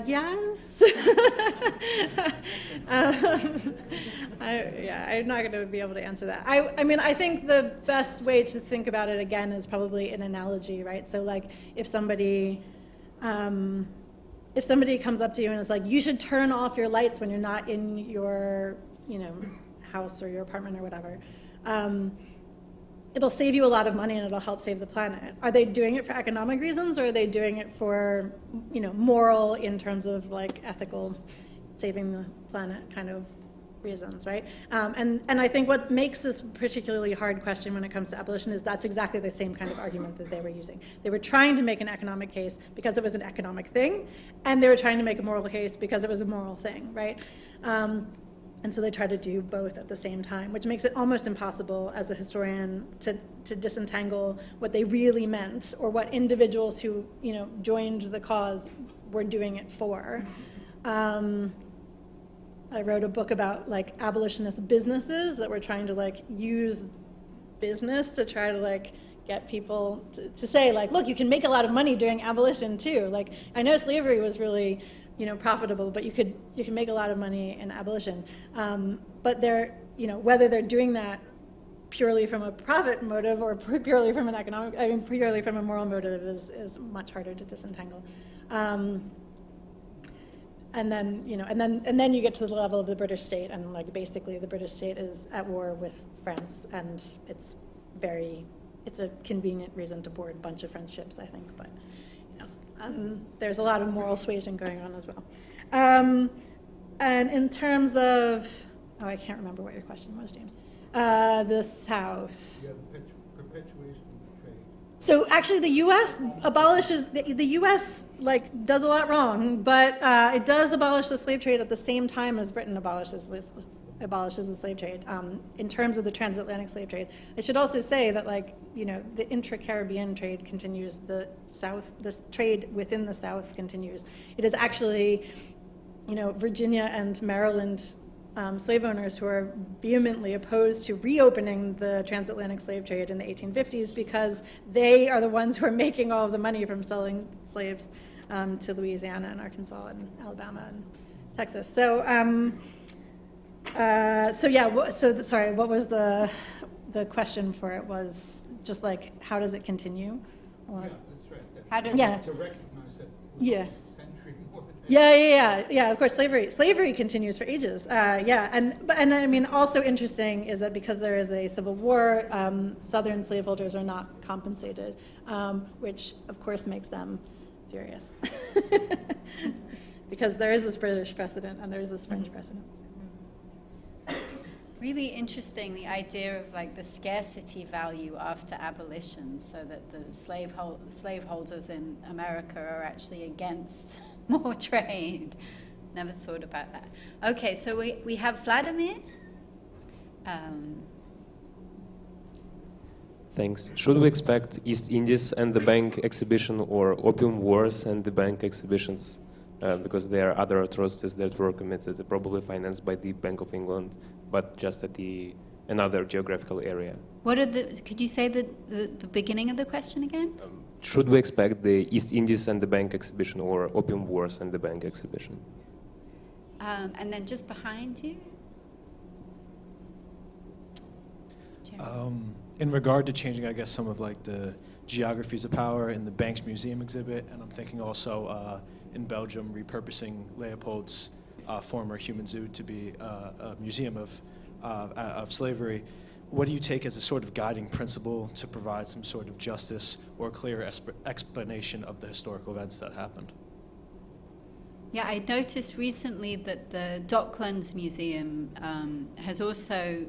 Yes. I'm not going to be able to answer that. I mean, I think the best way to think about it again is probably an analogy, right? So, like, if somebody comes up to you and is like, you should turn off your lights when you're not in your, house or your apartment or whatever, it'll save you a lot of money and it'll help save the planet. Are they doing it for economic reasons, or are they doing it for, moral in terms of like ethical, saving the planet kind of reasons, right? And I think what makes this a particularly hard question when it comes to abolition is that's exactly the same kind of argument that they were using. They were trying to make an economic case because it was an economic thing, and they were trying to make a moral case because it was a moral thing, right? And so they try to do both at the same time, which makes it almost impossible as a historian to disentangle what they really meant or what individuals who, joined the cause were doing it for. I wrote a book about like abolitionist businesses that were trying to like use business to try to like get people to say like, look, you can make a lot of money doing abolition too. Like, I know slavery was really, profitable, but you can make a lot of money in abolition. But they're, whether they're doing that purely from a profit motive or purely from an purely from a moral motive is much harder to disentangle. And then you get to the level of the British state, and like basically the British state is at war with France, and it's a convenient reason to board a bunch of French ships, I think, but there's a lot of moral suasion going on as well. And in terms of, I can't remember what your question was, James. The South. Yeah, perpetuation of trade. So actually, the U.S. abolishes the U.S. like does a lot wrong, but it does abolish the slave trade at the same time as Britain abolishes the slave trade. In terms of the transatlantic slave trade, I should also say that the intra-Caribbean trade continues. The trade within the South continues. It is actually, Virginia and Maryland slave owners who are vehemently opposed to reopening the transatlantic slave trade in the 1850s because they are the ones who are making all of the money from selling slaves to Louisiana and Arkansas and Alabama and Texas. So, sorry, what was the question for it? Was just like, how does it continue? Yeah, that's right. How does to recognize that it was a century more than Yeah. Of course, slavery continues for ages. And I mean, also interesting is that because there is a civil war, Southern slaveholders are not compensated, which of course makes them furious, because there is this British precedent and there is this French precedent. Really interesting, the idea of like the scarcity value after abolition, so that the slaveholders in America are actually against more trade. Never thought about that. Okay, so we have Vladimir. Thanks. Should we expect East Indies and the Bank exhibition or Opium Wars and the Bank exhibitions? Because there are other atrocities that were committed, probably financed by the Bank of England, but just at another geographical area. Could you say the beginning of the question again? Should we expect the East Indies and the Bank exhibition or Opium Wars and the Bank exhibition? And then just behind you? In regard to changing, I guess, some of like the geographies of power in the Banks Museum exhibit, and I'm thinking also in Belgium repurposing Leopold's former human zoo to be a museum of slavery. what do you take as a sort of guiding principle to provide some sort of justice or clear explanation of the historical events that happened? Yeah, I noticed recently that the Docklands Museum has also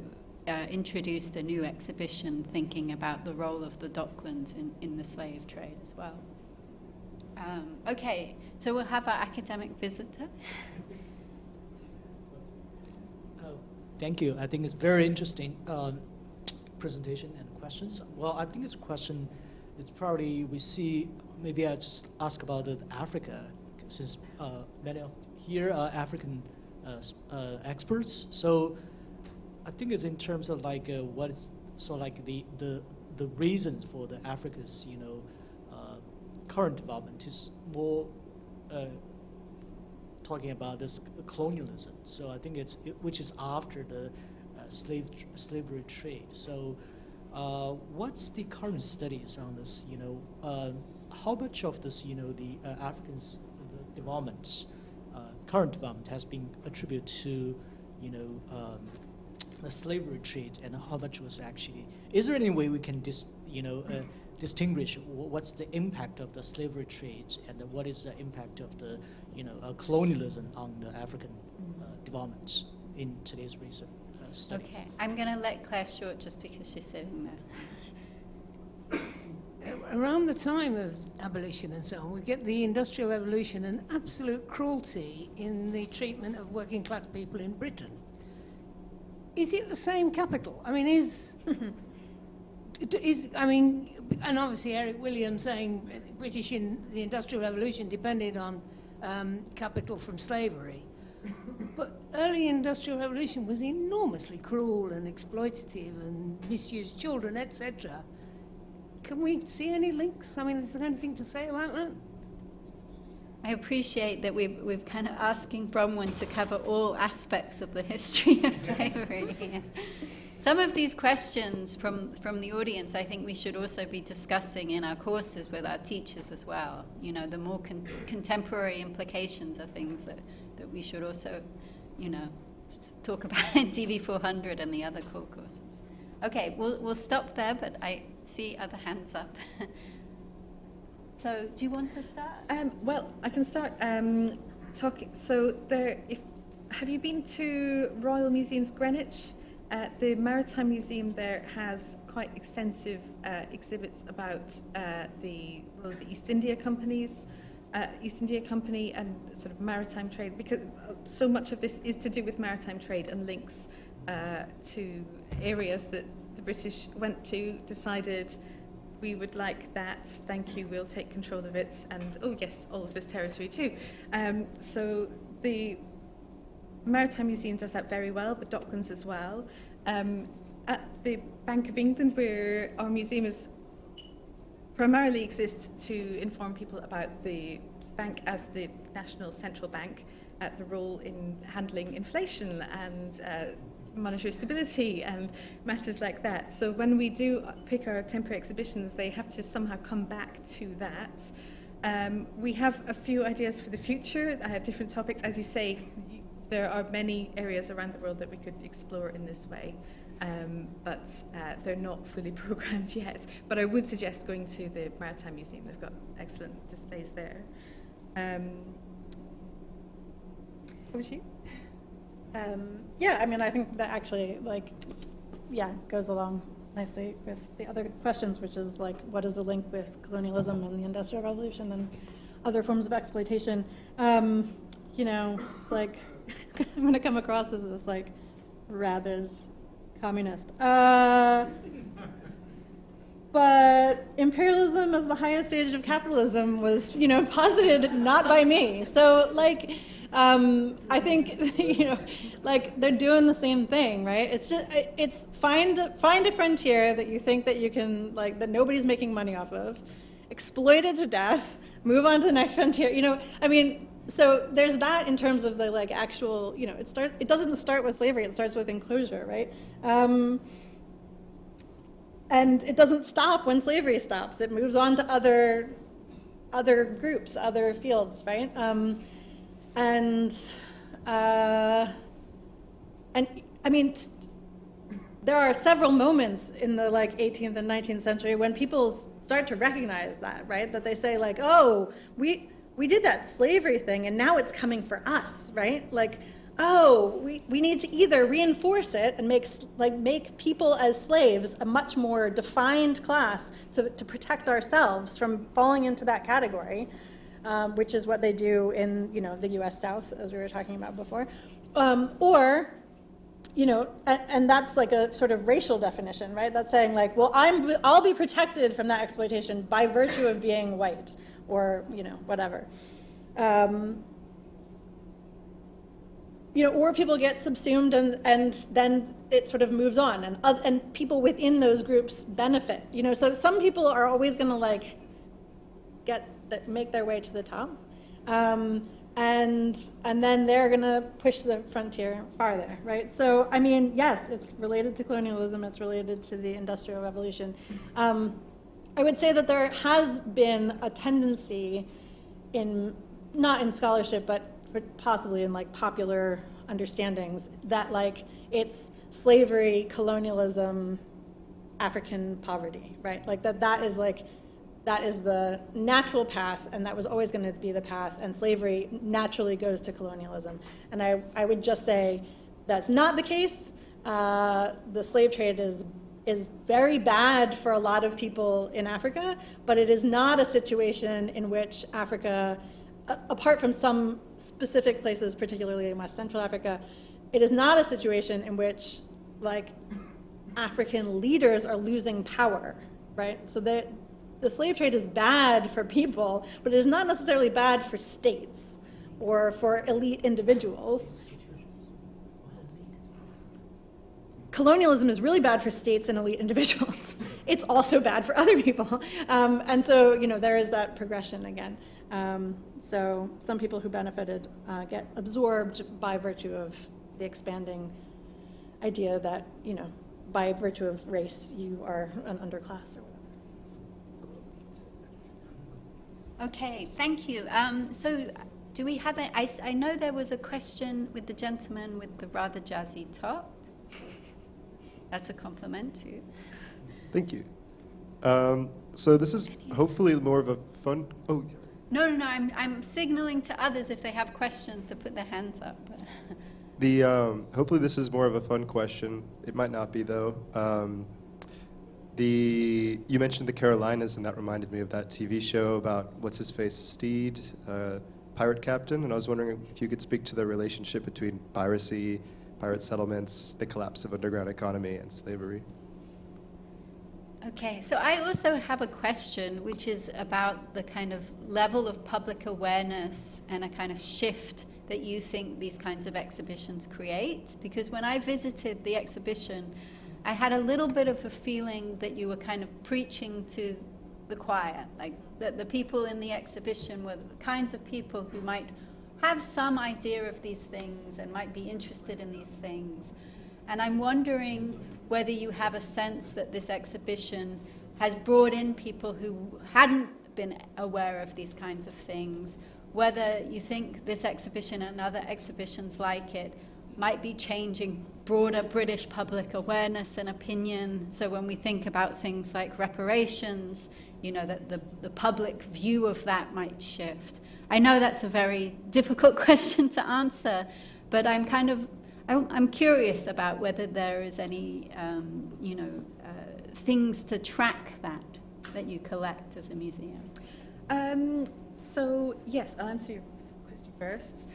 introduced a new exhibition thinking about the role of the Docklands in the slave trade as well. Okay, so we'll have our academic visitor. Thank you. I think it's very interesting presentation and questions. Well, I think it's a question, it's probably we see, maybe I just ask about Africa, since many of here are African experts. So I think it's in terms of like what is so like the reasons for the Africa's current development is more talking about this colonialism. So I think which is after the slavery trade. So what's the current studies on this? How much of this the Africans development, current development has been attributed to the slavery trade, and how much was actually? Is there any way we can distinguish what's the impact of the slavery trade and what is the impact of the colonialism on the African developments in today's research studies? Okay, I'm going to let Claire Short just because she's sitting there. Around the time of abolition and so on, we get the Industrial Revolution and absolute cruelty in the treatment of working class people in Britain. Is it the same capital? I mean, and obviously Eric Williams saying British in the Industrial Revolution depended on capital from slavery. But early Industrial Revolution was enormously cruel and exploitative and misused children, etc. Can we see any links? I mean, is there anything to say about that? I appreciate that we've kind of asking Bronwen to cover all aspects of the history of slavery. Some of these questions from the audience, I think we should also be discussing in our courses with our teachers as well. The more contemporary implications are things that we should also, talk about in DV400 and the other core courses. Okay, we'll stop there, but I see other hands up. So, do you want to start? Well, I can start talking. So, have you been to Royal Museums Greenwich? The Maritime Museum there has quite extensive exhibits about the role of the East India Company and sort of maritime trade, because so much of this is to do with maritime trade and links to areas that the British went to, decided we would like that, thank you, we'll take control of it, and oh yes, all of this territory too. So the Maritime Museum does that very well, the Docklands as well. At the Bank of England, where our museum primarily exists to inform people about the bank as the national central bank, the role in handling inflation and monetary stability and matters like that. So when we do pick our temporary exhibitions, they have to somehow come back to that. We have a few ideas for the future, different topics. As you say, there are many areas around the world that we could explore in this way, but they're not fully programmed yet. But I would suggest going to the Maritime Museum. They've got excellent displays there. What was you? Yeah, I mean, I think that actually, goes along nicely with the other questions, which is what is the link with colonialism and the Industrial Revolution and other forms of exploitation? It's like I'm going to come across as this rabid communist. But imperialism as the highest stage of capitalism was, posited not by me. So I think, they're doing the same thing, right? It's find a frontier that you think that you can, that nobody's making money off of, exploit it to death, move on to the next frontier. So there's that in terms of the actual, it doesn't start with slavery, it starts with enclosure, right? And it doesn't stop when slavery stops. It moves on to other groups, other fields, right? there are several moments in the like 18th and 19th century when people start to recognize that, right? That they say like, oh, we did that slavery thing and now it's coming for us, right? Like, oh, we need to either reinforce it and make people as slaves a much more defined class, so to protect ourselves from falling into that category, which is what they do in the U.S. South, as we were talking about before, or and that's like a sort of racial definition, right? That's saying like, well, I'll be protected from that exploitation by virtue of being white, or whatever. Or people get subsumed and then it sort of moves on, and people within those groups benefit. So some people are always going to like make their way to the top, and then they're going to push the frontier farther, right? So I mean, yes, it's related to colonialism. It's related to the Industrial Revolution. I would say that there has been a tendency not in scholarship, but possibly in like popular understandings, that like it's slavery, colonialism, African poverty, right? Like that is the natural path, and that was always going to be the path, and slavery naturally goes to colonialism. And I would just say that's not the case. The slave trade is very bad for a lot of people in Africa, but it is not a situation in which Africa, apart from some specific places, particularly in West Central Africa, it is not a situation in which like African leaders are losing power, right? So the slave trade is bad for people, but it is not necessarily bad for states or for elite individuals. Colonialism is really bad for states and elite individuals. It's also bad for other people. And so, there is that progression again. So some people who benefited get absorbed by virtue of the expanding idea that, by virtue of race, you are an underclass or whatever. Okay, thank you. So do we have I know there was a question with the gentleman with the rather jazzy top. That's a compliment too. Thank you. So this is hopefully more of a fun. Oh. No. I'm signaling to others if they have questions to put their hands up. Hopefully this is more of a fun question. It might not be though. You mentioned the Carolinas, and that reminded me of that TV show about what's his face, Steed, pirate captain. And I was wondering if you could speak to the relationship between piracy, pirate settlements, the collapse of underground economy, and slavery. Okay, so I also have a question, which is about the kind of level of public awareness and a kind of shift that you think these kinds of exhibitions create. Because when I visited the exhibition, I had a little bit of a feeling that you were kind of preaching to the choir, like that the people in the exhibition were the kinds of people who might have some idea of these things and might be interested in these things. And I'm wondering whether you have a sense that this exhibition has brought in people who hadn't been aware of these kinds of things, whether you think this exhibition and other exhibitions like it might be changing broader British public awareness and opinion. So when we think about things like reparations, that the public view of that might shift. I know that's a very difficult question to answer, but I'm curious about whether there is any, things to track that you collect as a museum. So yes, I'll answer your question first.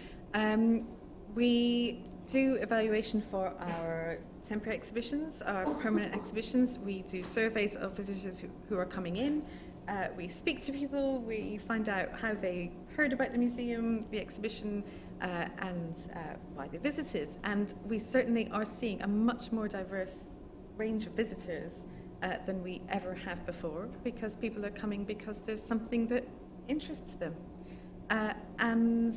We do evaluation for our temporary exhibitions, our permanent exhibitions. We do surveys of visitors who are coming in. We speak to people, we find out how they heard about the museum, the exhibition, and why they visited. And we certainly are seeing a much more diverse range of visitors than we ever have before, because people are coming because there's something that interests them. And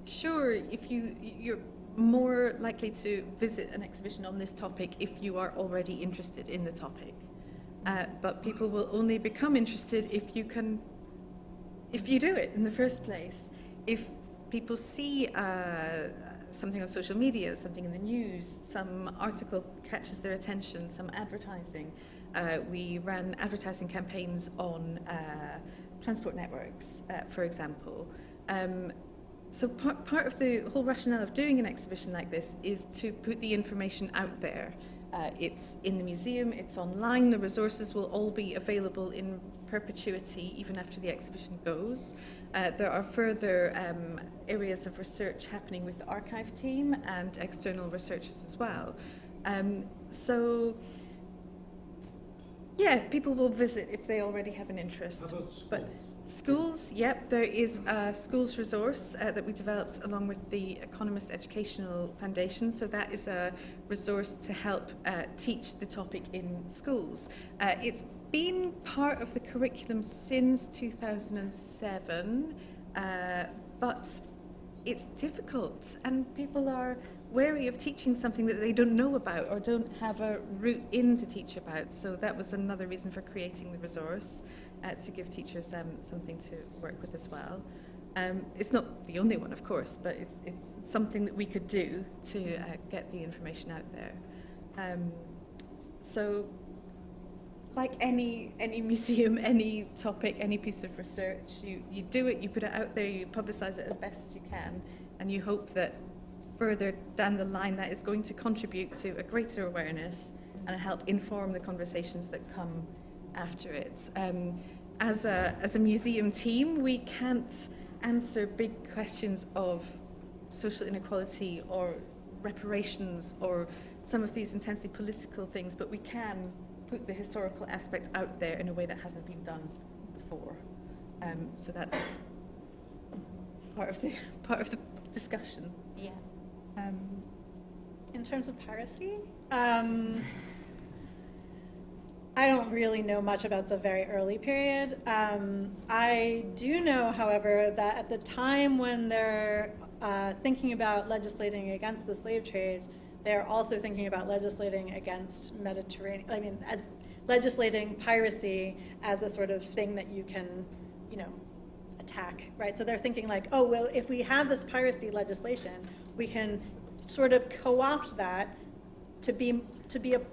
sure, if you're more likely to visit an exhibition on this topic if you are already interested in the topic. But people will only become interested if you do it in the first place. If people see something on social media, something in the news, some article catches their attention, some advertising. We ran advertising campaigns on transport networks, for example. So part of the whole rationale of doing an exhibition like this is to put the information out there. It's in the museum, it's online, the resources will all be available in perpetuity even after the exhibition goes. There are further areas of research happening with the archive team and external researchers as well. So yeah, people will visit if they already have an interest. How about schools? But schools, yep, there is a schools resource that we developed along with the Economist Educational Foundation. So that is a resource to help teach the topic in schools. It's been part of the curriculum since 2007, but it's difficult and people are wary of teaching something that they don't know about or don't have a route in to teach about. So that was another reason for creating the resource, to give teachers something to work with as well. It's not the only one, of course, but it's something that we could do to get the information out there. So like any museum, any topic, any piece of research, you do it, you put it out there, you publicize it as best as you can, and you hope that further down the line that is going to contribute to a greater awareness and help inform the conversations that come after it. As a museum team, we can't answer big questions of social inequality or reparations or some of these intensely political things, but we can put the historical aspect out there in a way that hasn't been done before. So that's part of the discussion. Yeah. In terms of piracy, I don't really know much about the very early period. I do know, however, that at the time when they're thinking about legislating against the slave trade, they're also thinking about legislating against as legislating piracy as a sort of thing that you can, attack, right? So they're thinking like, oh, well, if we have this piracy legislation, we can sort of co-opt that to be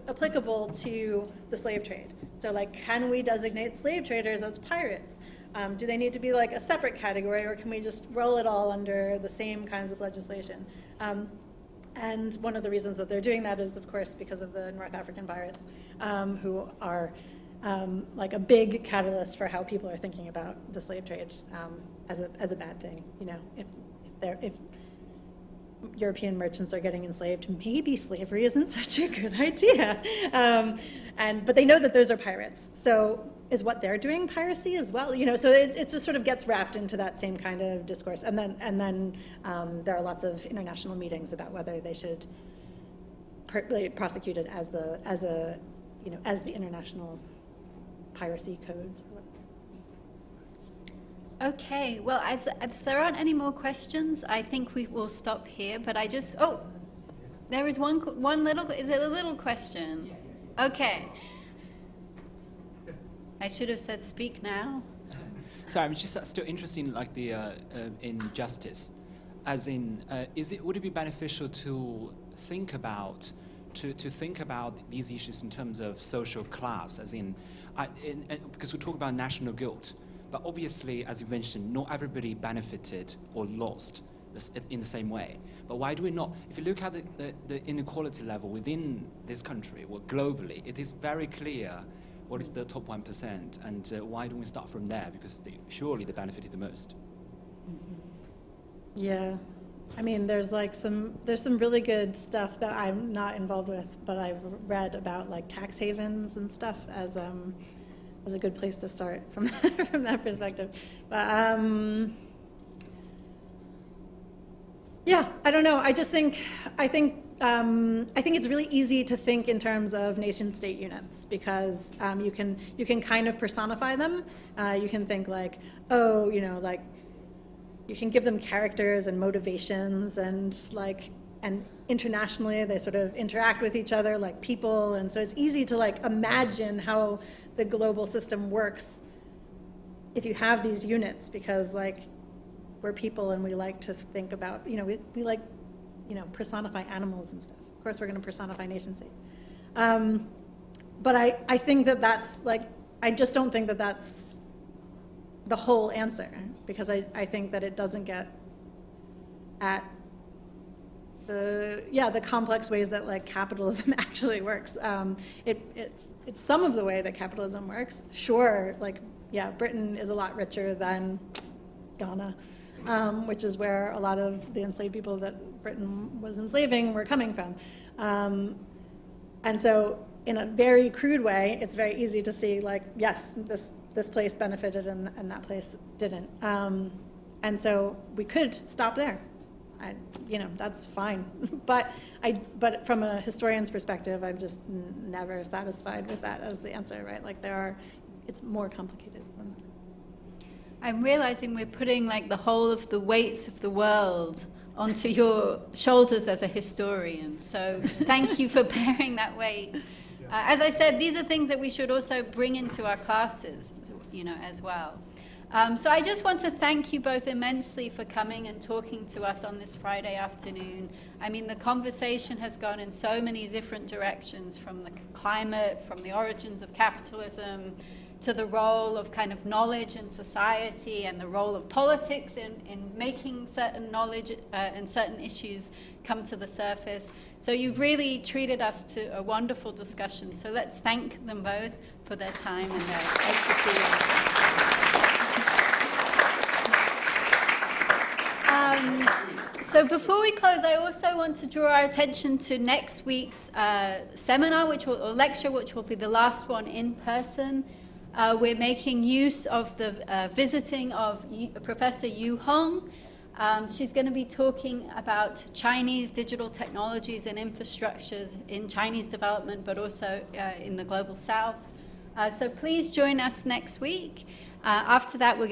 applicable to the slave trade. So like, can we designate slave traders as pirates? Do they need to be like a separate category, or can we just roll it all under the same kinds of legislation? And one of the reasons that they're doing that is, of course, because of the North African pirates, who are like a big catalyst for how people are thinking about the slave trade as a bad thing. If European merchants are getting enslaved, maybe slavery isn't such a good idea. But they know that those are pirates. So is what they're doing piracy as well? So it just sort of gets wrapped into that same kind of discourse. And then there are lots of international meetings about whether they should be prosecuted as the international piracy codes or whatever. Okay, well, as there aren't any more questions, I think we will stop here, but there is one little, is it a little question? Okay. I should have said speak now. So I'm just still interested in like the in justice, as in, would it be beneficial to think about these issues in terms of social class, as in because we talk about national guilt. But obviously, as you mentioned, not everybody benefited or lost in the same way. But why do we not? If you look at the inequality level within this country or globally, it is very clear what is the top 1%, and why don't we start from there? Because surely they benefited the most. Yeah, I mean, there's some really good stuff that I'm not involved with, but I've read about like tax havens and stuff as a good place to start from that perspective. But yeah, I don't know. I think it's really easy to think in terms of nation-state units because you can kind of personify them. You can think like, oh, like you can give them characters and motivations and internationally they sort of interact with each other like people, and so it's easy to like imagine how the global system works if you have these units, because like we're people and we like to think about, we like personify animals and stuff. Of course, we're going to personify nation states. But I think that's I just don't think that's the whole answer, because I think that it doesn't get at the complex ways that capitalism actually works. It's some of the way that capitalism works. Sure, Britain is a lot richer than Ghana, which is where a lot of the enslaved people that Britain was enslaving were coming from. And so in a very crude way, it's very easy to see yes, this place benefited and that place didn't. And so we could stop there. That's fine. But from a historian's perspective, I'm just never satisfied with that as the answer, right? It's more complicated than that. I'm realizing we're putting the whole of the weights of the world onto your shoulders as a historian. So thank you for bearing that weight. As I said, these are things that we should also bring into our classes, as well. So I just want to thank you both immensely for coming and talking to us on this Friday afternoon. I mean, the conversation has gone in so many different directions, from the climate, from the origins of capitalism, to the role of kind of knowledge in society and the role of politics in making certain knowledge and certain issues come to the surface. So you've really treated us to a wonderful discussion. So let's thank them both for their time and their expertise. So before we close, I also want to draw our attention to next week's seminar, or lecture, which will be the last one in person. We're making use of the visiting of Professor Yu Hong. She's going to be talking about Chinese digital technologies and infrastructures in Chinese development, but also in the global south. So please join us next week. After that, we're